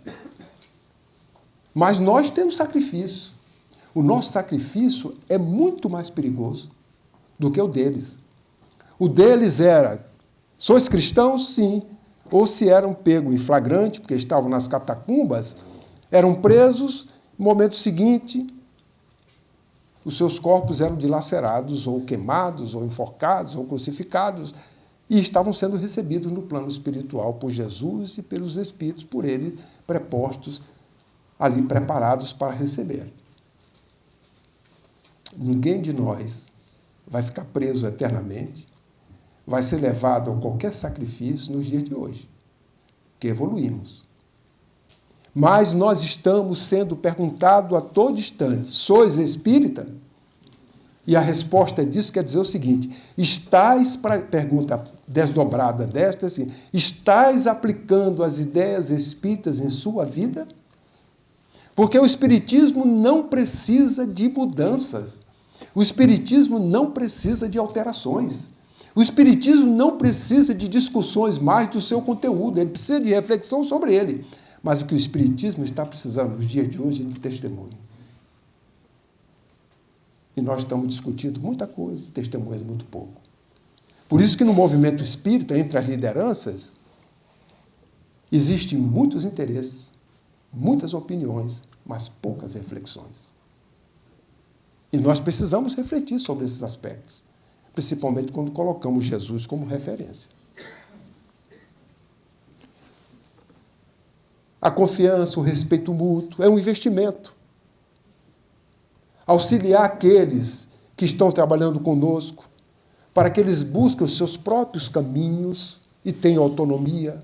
Mas nós temos sacrifício. O nosso sacrifício é muito mais perigoso do que o deles. O deles era, sois cristãos? Sim. Ou se eram pegos em flagrante, porque estavam nas catacumbas, eram presos, no momento seguinte, os seus corpos eram dilacerados, ou queimados, ou enforcados, ou crucificados, e estavam sendo recebidos no plano espiritual por Jesus e pelos Espíritos, por ele prepostos, ali preparados para receber. Ninguém de nós vai ficar preso eternamente, vai ser levado a qualquer sacrifício nos dias de hoje, que evoluímos. Mas nós estamos sendo perguntados a todo instante, sois espírita? E a resposta disso quer dizer o seguinte, pergunta desdobrada desta, assim, estais aplicando as ideias espíritas em sua vida? Porque o espiritismo não precisa de mudanças. O espiritismo não precisa de alterações. O espiritismo não precisa de discussões mais do seu conteúdo, ele precisa de reflexão sobre ele. Mas o que o espiritismo está precisando nos dias de hoje é de testemunho. E nós estamos discutindo muita coisa, testemunhas muito pouco. Por isso que no movimento espírita, entre as lideranças, existem muitos interesses, muitas opiniões, mas poucas reflexões. E nós precisamos refletir sobre esses aspectos, principalmente quando colocamos Jesus como referência. A confiança, o respeito mútuo é um investimento. Auxiliar aqueles que estão trabalhando conosco, para que eles busquem os seus próprios caminhos e tenham autonomia.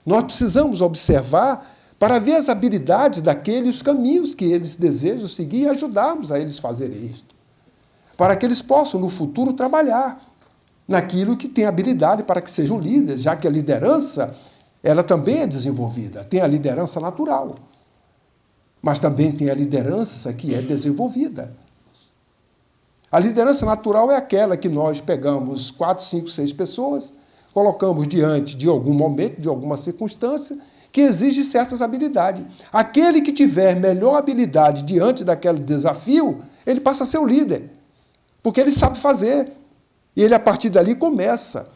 Nós precisamos observar para ver as habilidades daqueles, os caminhos que eles desejam seguir e ajudarmos a eles fazerem isso. Para que eles possam, no futuro, trabalhar naquilo que tem habilidade para que sejam líderes, já que a liderança, ela também é desenvolvida. Tem a liderança natural, mas também tem a liderança que é desenvolvida. A liderança natural é aquela que nós pegamos 4, 5, 6 pessoas, colocamos diante de algum momento, de alguma circunstância, que exige certas habilidades. Aquele que tiver melhor habilidade diante daquele desafio, ele passa a ser o líder, porque ele sabe fazer. E ele, a partir dali, começa.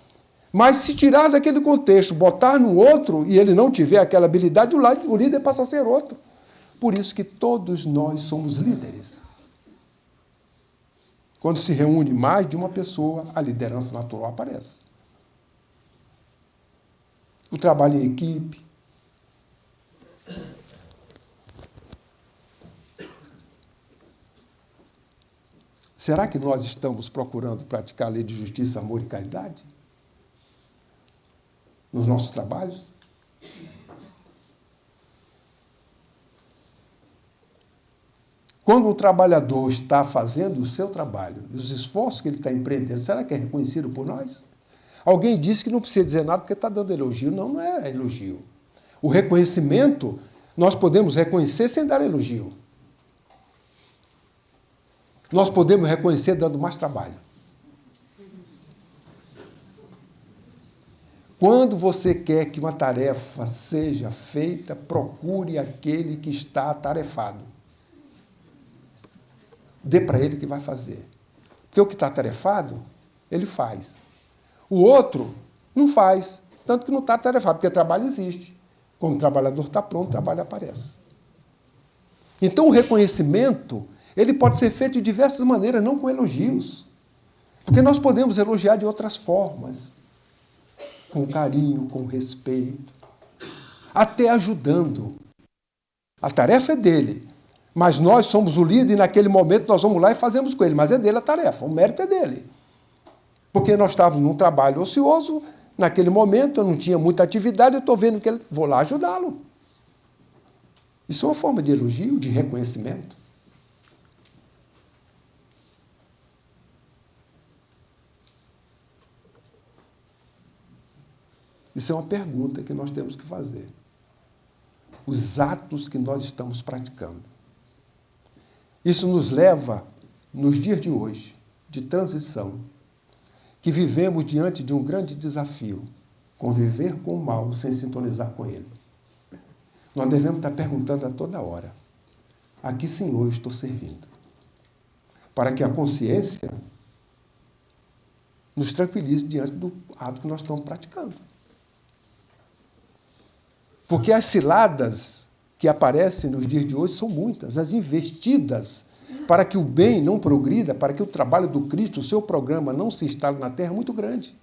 Mas se tirar daquele contexto, botar no outro, e ele não tiver aquela habilidade, o líder passa a ser outro. Por isso que todos nós somos líderes. Quando se reúne mais de uma pessoa, a liderança natural aparece. O trabalho em equipe. Será que nós estamos procurando praticar a lei de justiça, amor e caridade? Nos nossos trabalhos? Quando o trabalhador está fazendo o seu trabalho, os esforços que ele está empreendendo, será que é reconhecido por nós? Alguém disse que não precisa dizer nada porque está dando elogio. Não, não é elogio. O reconhecimento, nós podemos reconhecer sem dar elogio. Nós podemos reconhecer dando mais trabalho. Quando você quer que uma tarefa seja feita, procure aquele que está atarefado. Dê para ele que vai fazer. Porque o que está atarefado, ele faz. O outro não faz, tanto que não está atarefado, porque trabalho existe. Quando o trabalhador está pronto, o trabalho aparece. Então o reconhecimento, ele pode ser feito de diversas maneiras, não com elogios. Porque nós podemos elogiar de outras formas. Com carinho, com respeito. Até ajudando. A tarefa é dele. Mas nós somos o líder e naquele momento nós vamos lá e fazemos com ele. Mas é dele a tarefa, o mérito é dele. Porque nós estávamos num trabalho ocioso, naquele momento eu não tinha muita atividade, eu estou vendo que ele, vou lá ajudá-lo. Isso é uma forma de elogio, de reconhecimento. Isso é uma pergunta que nós temos que fazer. Os atos que nós estamos praticando. Isso nos leva, nos dias de hoje, de transição, que vivemos diante de um grande desafio, conviver com o mal sem sintonizar com ele. Nós devemos estar perguntando a toda hora, a que Senhor eu estou servindo? Para que a consciência nos tranquilize diante do ato que nós estamos praticando. Porque as ciladas que aparecem nos dias de hoje são muitas, as investidas para que o bem não progrida, para que o trabalho do Cristo, o seu programa, não se instale na terra, é muito grande.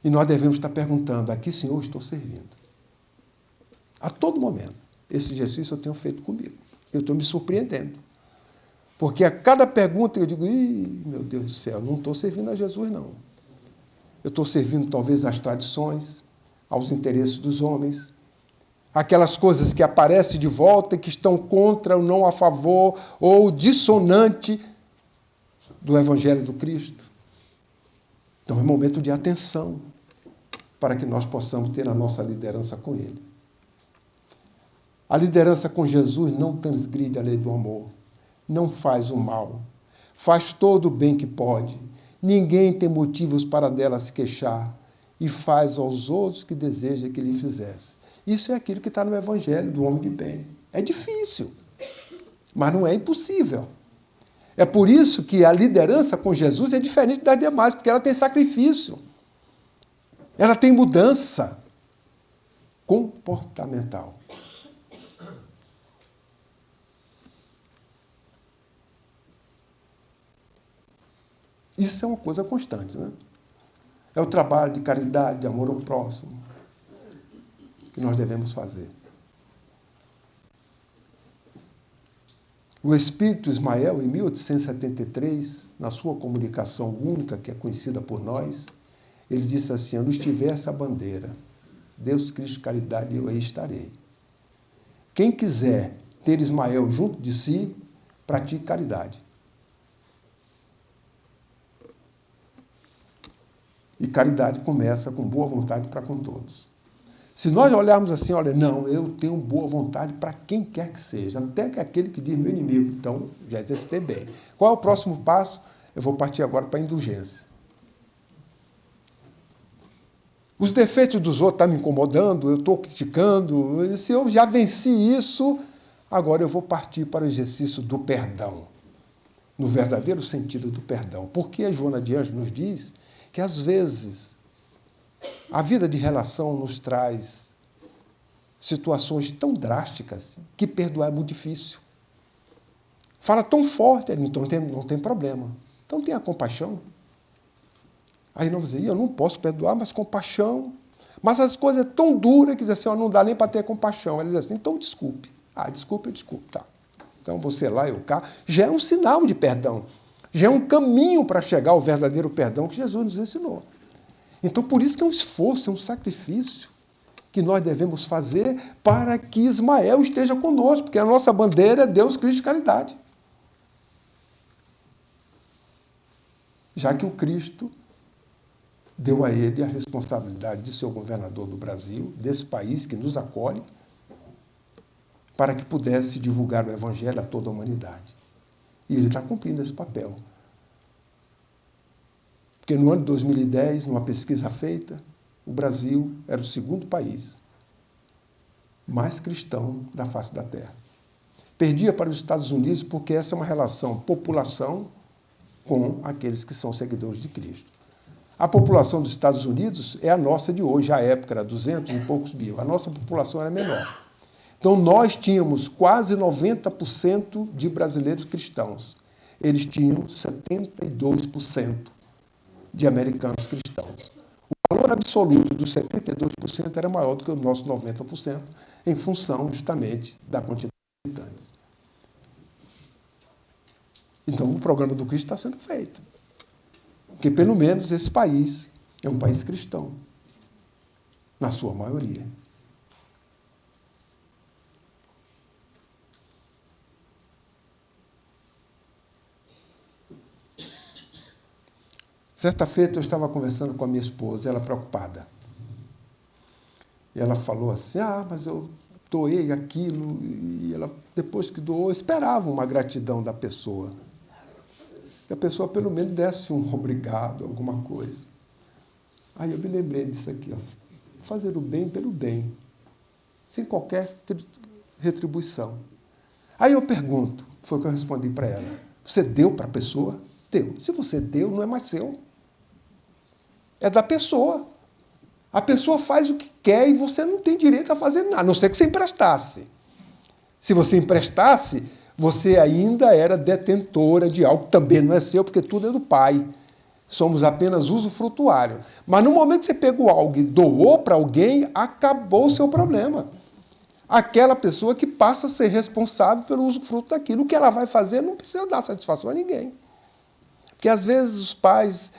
E nós devemos estar perguntando, a que Senhor estou servindo? A todo momento. Esse exercício eu tenho feito comigo. Eu estou me surpreendendo. Porque a cada pergunta eu digo, meu Deus do céu, não estou servindo a Jesus, não. Eu estou servindo talvez às tradições, aos interesses dos homens, aquelas coisas que aparecem de volta e que estão contra ou não a favor ou dissonante do Evangelho do Cristo. Então é momento de atenção para que nós possamos ter a nossa liderança com Ele. A liderança com Jesus não transgride a lei do amor, não faz o mal, faz todo o bem que pode, ninguém tem motivos para dela se queixar e faz aos outros que deseja que lhe fizesse. Isso é aquilo que está no Evangelho do homem de bem. É difícil, mas não é impossível. É por isso que a liderança com Jesus é diferente das demais, porque ela tem sacrifício. Ela tem mudança comportamental. Isso é uma coisa constante, né? É o trabalho de caridade, de amor ao próximo, que nós devemos fazer. O espírito Ismael, em 1873, na sua comunicação única, que é conhecida por nós, ele disse assim, onde estiver essa bandeira, Deus, Cristo, caridade, eu aí estarei. Quem quiser ter Ismael junto de si, pratique caridade. E caridade começa com boa vontade para com todos. Se nós olharmos assim, olha, não, eu tenho boa vontade para quem quer que seja, até que aquele que diz meu inimigo, então já exercitei bem. Qual é o próximo passo? Eu vou partir agora para a indulgência. Os defeitos dos outros estão me incomodando, eu estou criticando, se eu já venci isso, agora eu vou partir para o exercício do perdão, no verdadeiro sentido do perdão. Porque a Joana de Anjos nos diz que às vezes a vida de relação nos traz situações tão drásticas que perdoar é muito difícil. Fala tão forte, então não tem problema. Então tenha compaixão. Aí não dizer, eu não posso perdoar, mas compaixão. Mas as coisas é tão duras que diz assim, não dá nem para ter compaixão. Ele diz assim, então desculpe. Desculpe, tá. Então você lá, eu cá. Já é um sinal de perdão. Já é um caminho para chegar ao verdadeiro perdão que Jesus nos ensinou. Então, por isso que é um esforço, é um sacrifício que nós devemos fazer para que Ismael esteja conosco, porque a nossa bandeira é Deus, Cristo e caridade. Já que o Cristo deu a ele a responsabilidade de ser o governador do Brasil, desse país que nos acolhe, para que pudesse divulgar o Evangelho a toda a humanidade. E ele está cumprindo esse papel. Porque no ano de 2010, numa pesquisa feita, o Brasil era o segundo país mais cristão da face da Terra. Perdia para os Estados Unidos porque essa é uma relação população com aqueles que são seguidores de Cristo. A população dos Estados Unidos é a nossa de hoje, à época era 200 e poucos mil. A nossa população era menor. Então nós tínhamos quase 90% de brasileiros cristãos. Eles tinham 72% de americanos cristãos. O valor absoluto dos 72% era maior do que o nosso 90%, em função justamente da quantidade de habitantes. Então o programa do Cristo está sendo feito. Porque pelo menos esse país é um país cristão, na sua maioria. Certa feita eu estava conversando com a minha esposa, ela preocupada. E ela falou assim, mas eu doei aquilo, e ela, depois que doou, esperava uma gratidão da pessoa. Que a pessoa pelo menos desse um obrigado, alguma coisa. Aí eu me lembrei disso aqui, ó, fazer o bem pelo bem, sem qualquer retribuição. Aí eu pergunto, foi o que eu respondi para ela, você deu para a pessoa? Deu. Se você deu, não é mais seu. É da pessoa. A pessoa faz o que quer e você não tem direito a fazer nada, a não ser que você emprestasse. Se você emprestasse, você ainda era detentora de algo que também não é seu, porque tudo é do pai. Somos apenas usufrutuário. Mas no momento que você pegou algo e doou para alguém, acabou o seu problema. Aquela pessoa que passa a ser responsável pelo usufruto daquilo. O que ela vai fazer não precisa dar satisfação a ninguém. Porque às vezes os pais,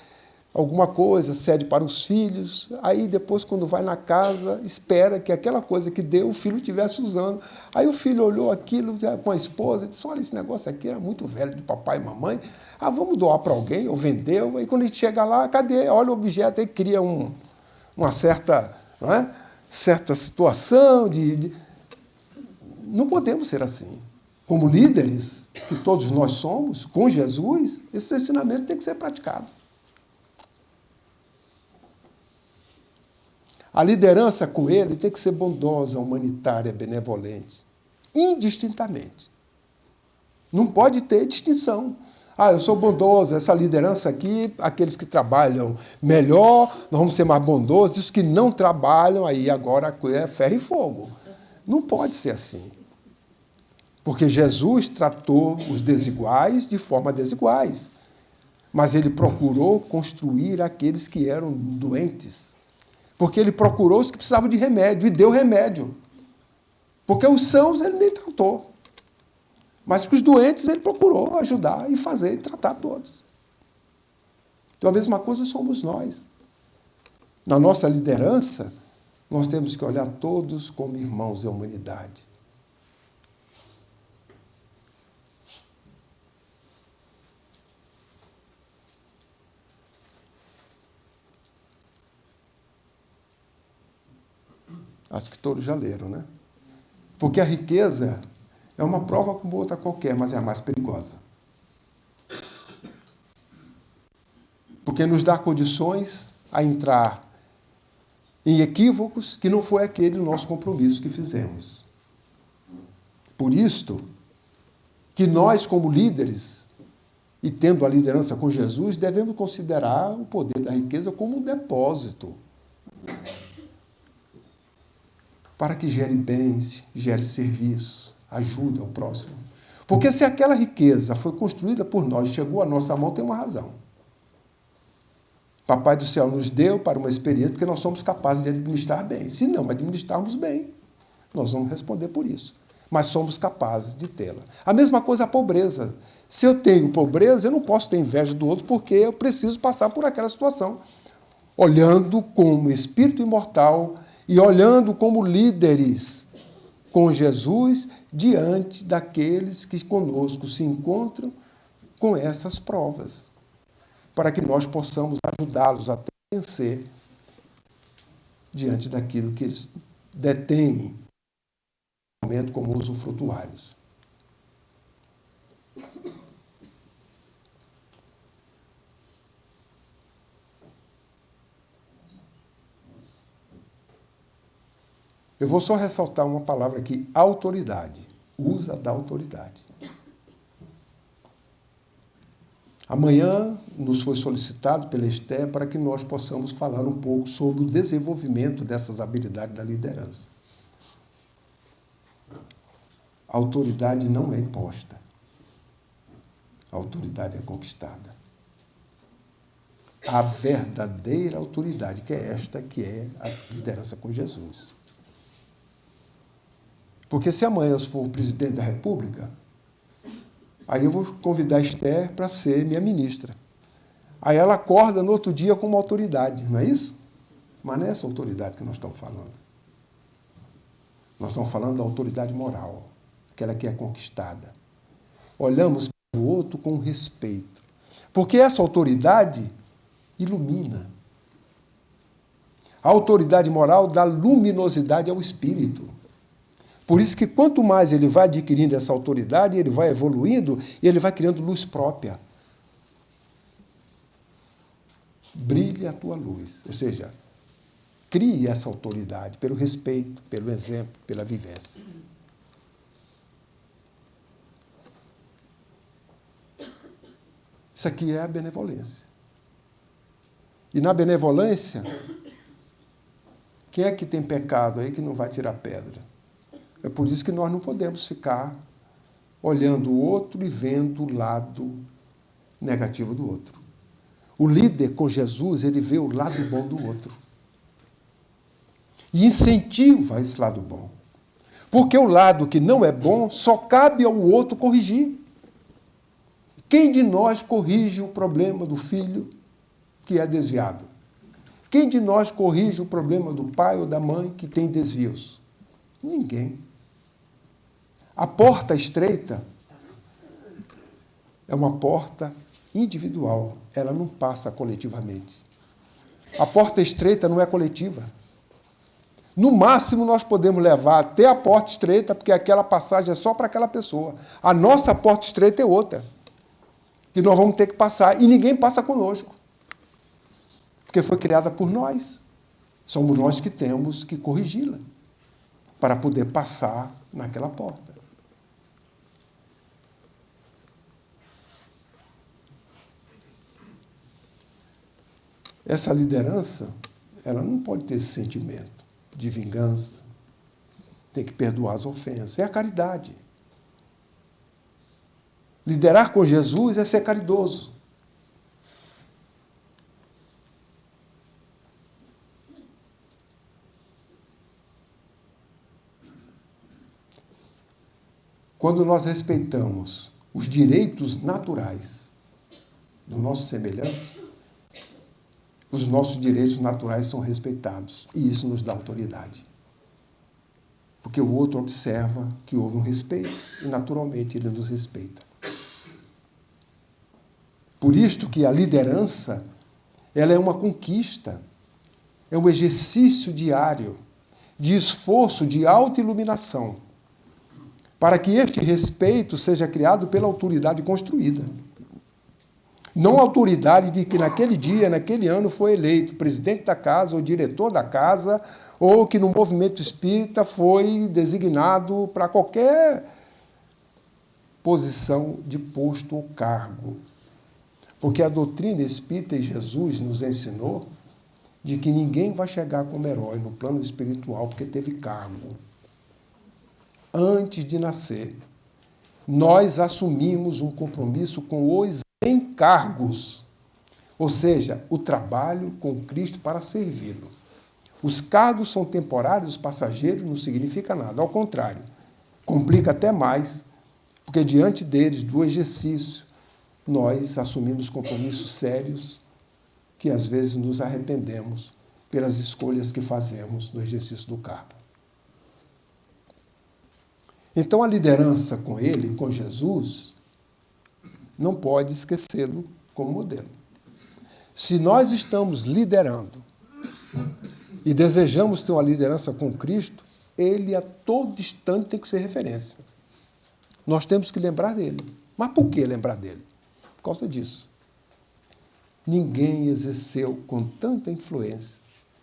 alguma coisa, cede para os filhos, aí depois quando vai na casa, espera que aquela coisa que deu, o filho estivesse usando. Aí o filho olhou aquilo com a esposa e disse, olha, esse negócio aqui era muito velho de papai e mamãe, vamos doar para alguém, ou vendeu, aí quando a gente chega lá, cadê? Olha o objeto, aí cria uma certa, não é? Certa situação Não podemos ser assim. Como líderes, que todos nós somos, com Jesus, esse ensinamento tem que ser praticado. A liderança com ele tem que ser bondosa, humanitária, benevolente, indistintamente. Não pode ter distinção. Eu sou bondoso, essa liderança aqui, aqueles que trabalham melhor, nós vamos ser mais bondosos, e os que não trabalham, aí agora é ferro e fogo. Não pode ser assim. Porque Jesus tratou os desiguais de forma desiguais. Mas ele procurou construir aqueles que eram doentes. Porque ele procurou os que precisavam de remédio e deu remédio. Porque os sãos ele nem tratou. Mas os doentes ele procurou ajudar e fazer e tratar todos. Então a mesma coisa somos nós. Na nossa liderança, nós temos que olhar todos como irmãos da humanidade. Acho que todos já leram, né? Porque a riqueza é uma prova como outra qualquer, mas é a mais perigosa. Porque nos dá condições a entrar em equívocos que não foi aquele o nosso compromisso que fizemos. Por isto, que nós, como líderes, e tendo a liderança com Jesus, devemos considerar o poder da riqueza como um depósito para que gere bens, gere serviços, ajude ao próximo. Porque se aquela riqueza foi construída por nós, chegou à nossa mão, tem uma razão. Papai do céu nos deu para uma experiência porque nós somos capazes de administrar bem. Se não administrarmos bem, nós vamos responder por isso. Mas somos capazes de tê-la. A mesma coisa a pobreza. Se eu tenho pobreza, eu não posso ter inveja do outro porque eu preciso passar por aquela situação. Olhando como espírito imortal e olhando como líderes com Jesus diante daqueles que conosco se encontram com essas provas, para que nós possamos ajudá-los a vencer diante daquilo que eles detêm no momento como usufrutuários. Eu vou só ressaltar uma palavra aqui, autoridade. Usa da autoridade. Amanhã nos foi solicitado pela Esther para que nós possamos falar um pouco sobre o desenvolvimento dessas habilidades da liderança. A autoridade não é imposta. A autoridade é conquistada. A verdadeira autoridade, que é esta, que é a liderança com Jesus. Porque se amanhã eu for o presidente da República, aí eu vou convidar a Esther para ser minha ministra. Aí ela acorda no outro dia como autoridade, não é isso? Mas não é essa autoridade que nós estamos falando. Nós estamos falando da autoridade moral, aquela que é conquistada. Olhamos para o outro com respeito. Porque essa autoridade ilumina. A autoridade moral dá luminosidade ao espírito. Por isso que quanto mais ele vai adquirindo essa autoridade, ele vai evoluindo e ele vai criando luz própria. Brilhe a tua luz. Ou seja, crie essa autoridade pelo respeito, pelo exemplo, pela vivência. Isso aqui é a benevolência. E na benevolência, quem é que tem pecado aí que não vai tirar pedra? É por isso que nós não podemos ficar olhando o outro e vendo o lado negativo do outro. O líder com Jesus, ele vê o lado bom do outro. E incentiva esse lado bom. Porque o lado que não é bom, só cabe ao outro corrigir. Quem de nós corrige o problema do filho que é desviado? Quem de nós corrige o problema do pai ou da mãe que tem desvios? Ninguém. A porta estreita é uma porta individual, ela não passa coletivamente. A porta estreita não é coletiva. No máximo, nós podemos levar até a porta estreita, porque aquela passagem é só para aquela pessoa. A nossa porta estreita é outra, que nós vamos ter que passar, e ninguém passa conosco, porque foi criada por nós. Somos nós que temos que corrigi-la, para poder passar naquela porta. Essa liderança, ela não pode ter esse sentimento de vingança, tem que perdoar as ofensas. É a caridade. Liderar com Jesus é ser caridoso. Quando nós respeitamos os direitos naturais do nosso semelhante, os nossos direitos naturais são respeitados. E isso nos dá autoridade. Porque o outro observa que houve um respeito e, naturalmente, ele nos respeita. Por isto que a liderança, ela é uma conquista, é um exercício diário de esforço de autoiluminação, para que este respeito seja criado pela autoridade construída. Não a autoridade de que naquele dia, naquele ano, foi eleito presidente da casa ou diretor da casa, ou que no movimento espírita foi designado para qualquer posição de posto ou cargo. Porque a doutrina espírita e Jesus nos ensinou de que ninguém vai chegar como herói no plano espiritual porque teve cargo. Antes de nascer, nós assumimos um compromisso com os encargos, ou seja, o trabalho com Cristo para servi-lo. Os cargos são temporários, passageiros, não significa nada. Ao contrário, complica até mais, porque diante deles, do exercício, nós assumimos compromissos sérios que às vezes nos arrependemos pelas escolhas que fazemos no exercício do cargo. Então a liderança com ele, com Jesus, não pode esquecê-lo como modelo. Se nós estamos liderando e desejamos ter uma liderança com Cristo, ele a todo instante tem que ser referência. Nós temos que lembrar dele. Mas por que lembrar dele? Por causa disso. Ninguém exerceu com tanta influência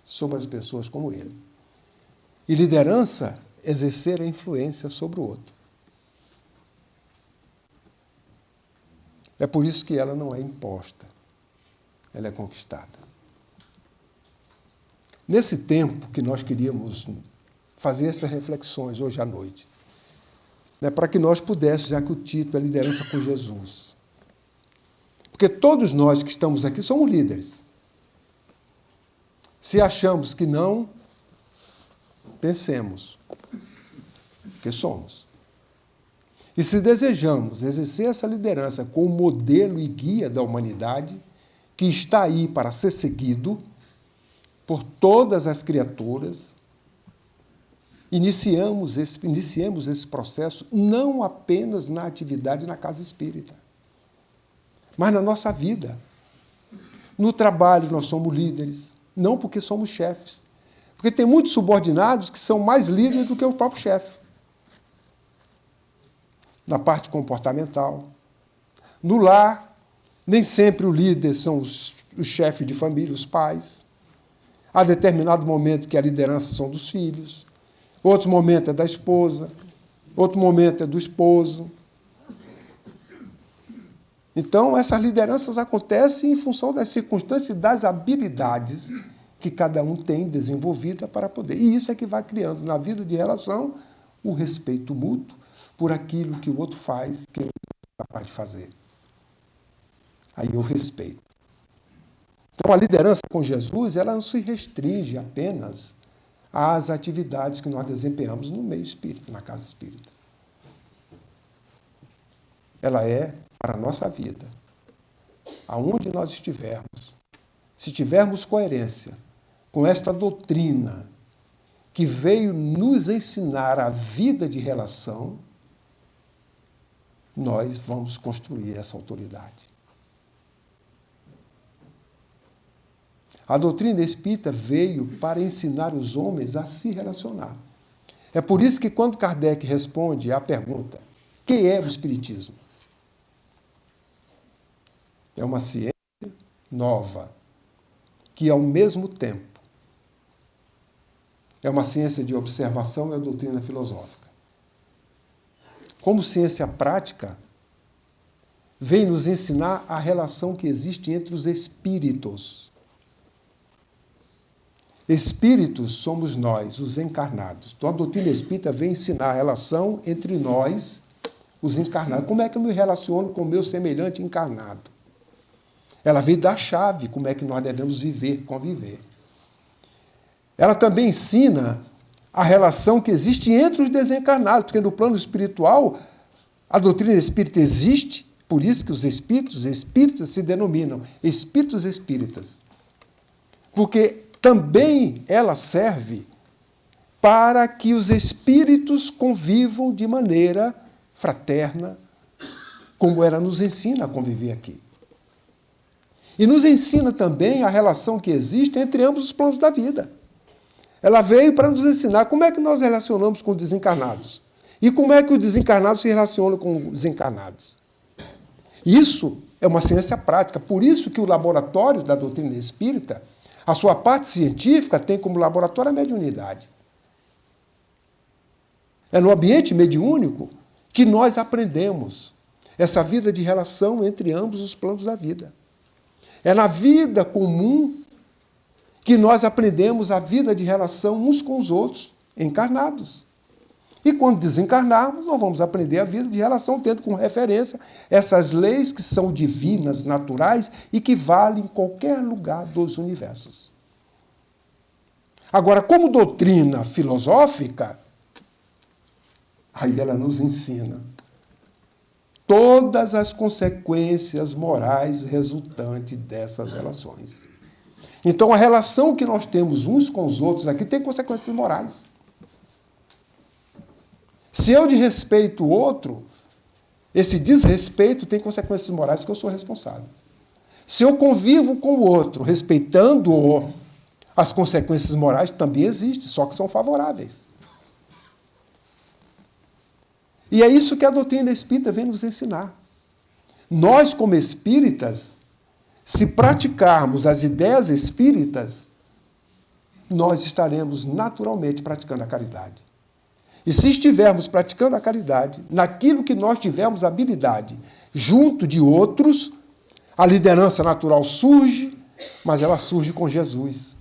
sobre as pessoas como ele. E liderança, exercer a influência sobre o outro. É por isso que ela não é imposta, ela é conquistada. Nesse tempo que nós queríamos fazer essas reflexões hoje à noite, né, para que nós pudéssemos, já que o título é Liderança com Jesus. Porque todos nós que estamos aqui somos líderes. Se achamos que não, pensemos que somos. E se desejamos exercer essa liderança como modelo e guia da humanidade, que está aí para ser seguido por todas as criaturas, iniciemos esse processo não apenas na atividade na casa espírita, mas na nossa vida. No trabalho nós somos líderes, não porque somos chefes, Porque tem muitos subordinados que são mais líderes do que o próprio chefe. Na parte comportamental. No lar, nem sempre o líder são os chefes de família, os pais. Há determinado momento que a liderança são dos filhos. Outro momento é da esposa. Outro momento é do esposo. Então, essas lideranças acontecem em função das circunstâncias e das habilidades que cada um tem desenvolvida para poder. E isso é que vai criando na vida de relação o respeito mútuo por aquilo que o outro faz, que o outro é capaz de fazer. Aí o respeito. Então, a liderança com Jesus, ela não se restringe apenas às atividades que nós desempenhamos no meio espírita, na casa espírita. Ela é para a nossa vida. Aonde nós estivermos, se tivermos coerência com esta doutrina que veio nos ensinar a vida de relação, nós vamos construir essa autoridade. A doutrina espírita veio para ensinar os homens a se relacionar. É por isso que quando Kardec responde à pergunta, o que é o espiritismo? É uma ciência nova, que ao mesmo tempo é uma ciência de observação e a doutrina filosófica. Como ciência prática, vem nos ensinar a relação que existe entre os espíritos. Espíritos somos nós, os encarnados. Então a doutrina espírita vem ensinar a relação entre nós, os encarnados. Como é que eu me relaciono com o meu semelhante encarnado? Ela veio dar a chave, como é que nós devemos viver, conviver. Ela também ensina a relação que existe entre os desencarnados, porque no plano espiritual, a doutrina espírita existe, por isso que os espíritas se denominam espíritos espíritas. Porque também ela serve para que os espíritos convivam de maneira fraterna, como ela nos ensina a conviver aqui. E nos ensina também a relação que existe entre ambos os planos da vida. Ela veio para nos ensinar como é que nós relacionamos com os desencarnados. E como é que os desencarnados se relacionam com os encarnados. Isso é uma ciência prática. Por isso que o laboratório da doutrina espírita, a sua parte científica, tem como laboratório a mediunidade. É no ambiente mediúnico que nós aprendemos essa vida de relação entre ambos os planos da vida. É na vida comum que nós aprendemos a vida de relação uns com os outros, encarnados. E quando desencarnarmos, nós vamos aprender a vida de relação, tendo como referência essas leis que são divinas, naturais e que valem em qualquer lugar dos universos. Agora, como doutrina filosófica, aí ela nos ensina todas as consequências morais resultantes dessas relações. Então, a relação que nós temos uns com os outros aqui tem consequências morais. Se eu desrespeito o outro, esse desrespeito tem consequências morais que eu sou responsável. Se eu convivo com o outro, respeitando-o, as consequências morais também existem, só que são favoráveis. E é isso que a doutrina espírita vem nos ensinar. Nós, como espíritas, se praticarmos as ideias espíritas, nós estaremos naturalmente praticando a caridade. E se estivermos praticando a caridade, naquilo que nós tivermos habilidade, junto de outros, a liderança natural surge, mas ela surge com Jesus.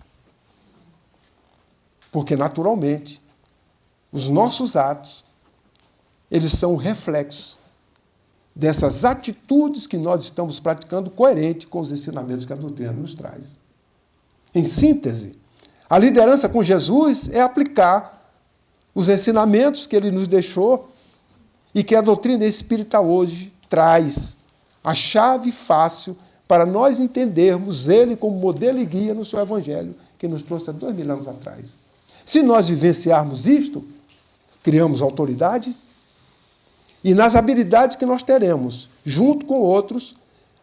Porque, naturalmente, os nossos atos, eles são reflexos dessas atitudes que nós estamos praticando coerente com os ensinamentos que a doutrina nos traz. Em síntese, a liderança com Jesus é aplicar os ensinamentos que ele nos deixou e que a doutrina espírita hoje traz a chave fácil para nós entendermos ele como modelo e guia no seu evangelho que nos trouxe há 2000 anos atrás. Se nós vivenciarmos isto, criamos autoridade e nas habilidades que nós teremos, junto com outros,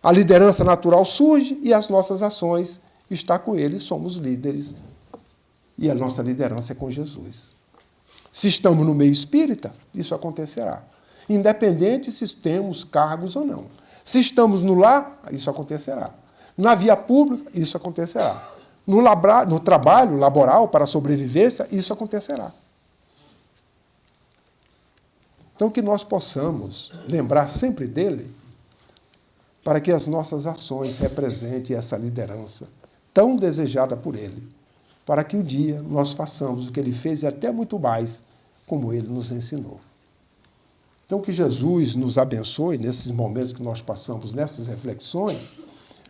a liderança natural surge e as nossas ações estão com ele, somos líderes E a nossa liderança é com Jesus. Se estamos no meio espírita, isso acontecerá. Independente se temos cargos ou não. Se estamos no lar, isso acontecerá. Na via pública, isso acontecerá. No trabalho laboral para a sobrevivência, isso acontecerá. Então, que nós possamos lembrar sempre dele, para que as nossas ações representem essa liderança tão desejada por ele, para que um dia nós façamos o que ele fez e até muito mais, como ele nos ensinou. Então, que Jesus nos abençoe nesses momentos que nós passamos, nessas reflexões,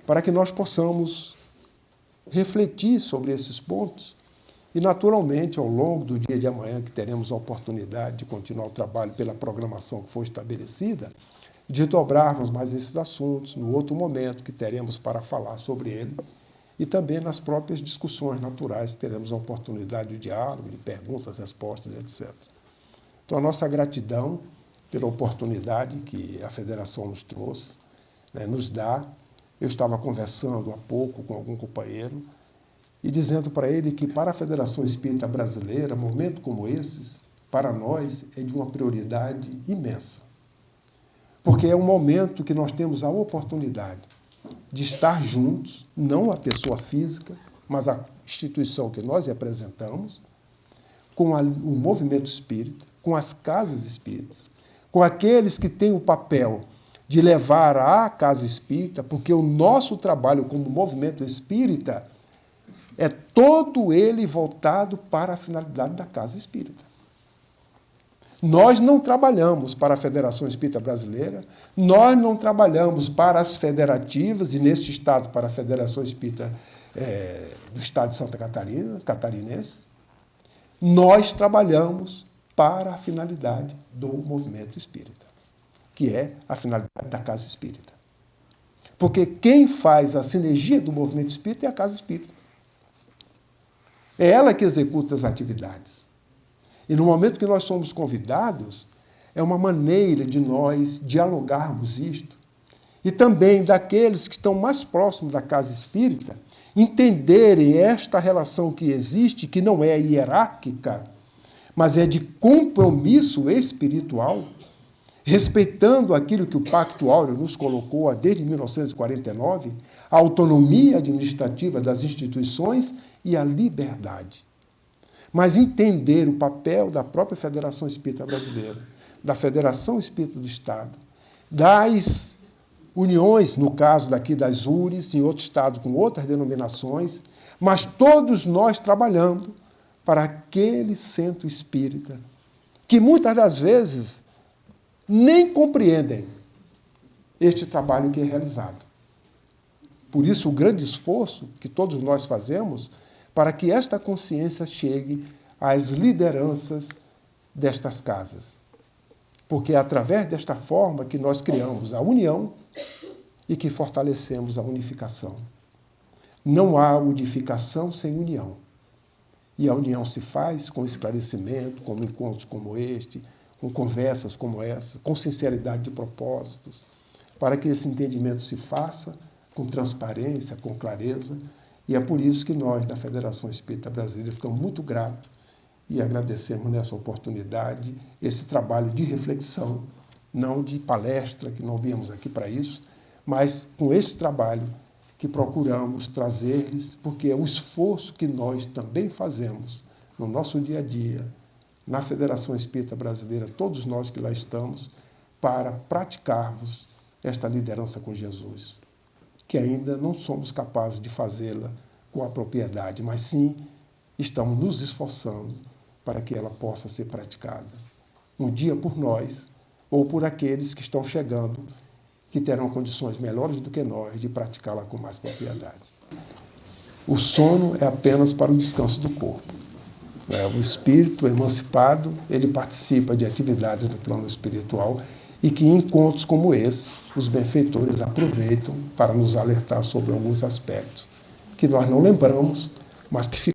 para que nós possamos refletir sobre esses pontos e, naturalmente, ao longo do dia de amanhã, que teremos a oportunidade de continuar o trabalho pela programação que foi estabelecida, de dobrarmos mais esses assuntos no outro momento que teremos para falar sobre ele e também nas próprias discussões naturais, teremos a oportunidade de diálogo, de perguntas, respostas, etc. Então, a nossa gratidão pela oportunidade que a Federação nos trouxe, nos dá. Eu estava conversando há pouco com algum companheiro e dizendo para ele que para a Federação Espírita Brasileira, momentos como esses, para nós, é de uma prioridade imensa. Porque é um momento que nós temos a oportunidade de estar juntos, não a pessoa física, mas a instituição que nós representamos, com o movimento espírita, com as casas espíritas, com aqueles que têm o papel de levar à casa espírita, porque o nosso trabalho como movimento espírita é todo ele voltado para a finalidade da casa espírita. Nós não trabalhamos para a Federação Espírita Brasileira, nós não trabalhamos para as federativas, e neste estado para a Federação Espírita do Estado de Santa Catarina, catarinense. Nós trabalhamos para a finalidade do movimento espírita, que é a finalidade da casa espírita. Porque quem faz a sinergia do movimento espírita é a casa espírita. É ela que executa as atividades. E no momento que nós somos convidados, é uma maneira de nós dialogarmos isto. E também daqueles que estão mais próximos da casa espírita, entenderem esta relação que existe, que não é hierárquica, mas é de compromisso espiritual, respeitando aquilo que o Pacto Áureo nos colocou desde 1949, a autonomia administrativa das instituições e a liberdade. Mas entender o papel da própria Federação Espírita Brasileira, da Federação Espírita do Estado, das uniões, no caso daqui das URIs, em outros estados com outras denominações, mas todos nós trabalhando para aquele centro espírita, que muitas das vezes nem compreendem este trabalho que é realizado. Por isso, o grande esforço que todos nós fazemos para que esta consciência chegue às lideranças destas casas. Porque é através desta forma que nós criamos a união e que fortalecemos a unificação. Não há unificação sem união. E a união se faz com esclarecimento, com encontros como este, com conversas como essa, com sinceridade de propósitos, para que esse entendimento se faça com transparência, com clareza. E é por isso que nós, da Federação Espírita Brasileira, ficamos muito gratos e agradecemos nessa oportunidade esse trabalho de reflexão, não de palestra, que não viemos aqui para isso, mas com esse trabalho que procuramos trazer-lhes, porque é o esforço que nós também fazemos no nosso dia a dia, na Federação Espírita Brasileira, todos nós que lá estamos, para praticarmos esta liderança com Jesus, que ainda não somos capazes de fazê-la com a propriedade, mas sim estamos nos esforçando para que ela possa ser praticada. Um dia por nós, ou por aqueles que estão chegando, que terão condições melhores do que nós de praticá-la com mais propriedade. O sono é apenas para o descanso do corpo. O espírito emancipado, ele participa de atividades no plano espiritual e que em encontros como esse, os benfeitores aproveitam para nos alertar sobre alguns aspectos que nós não lembramos, mas que ficam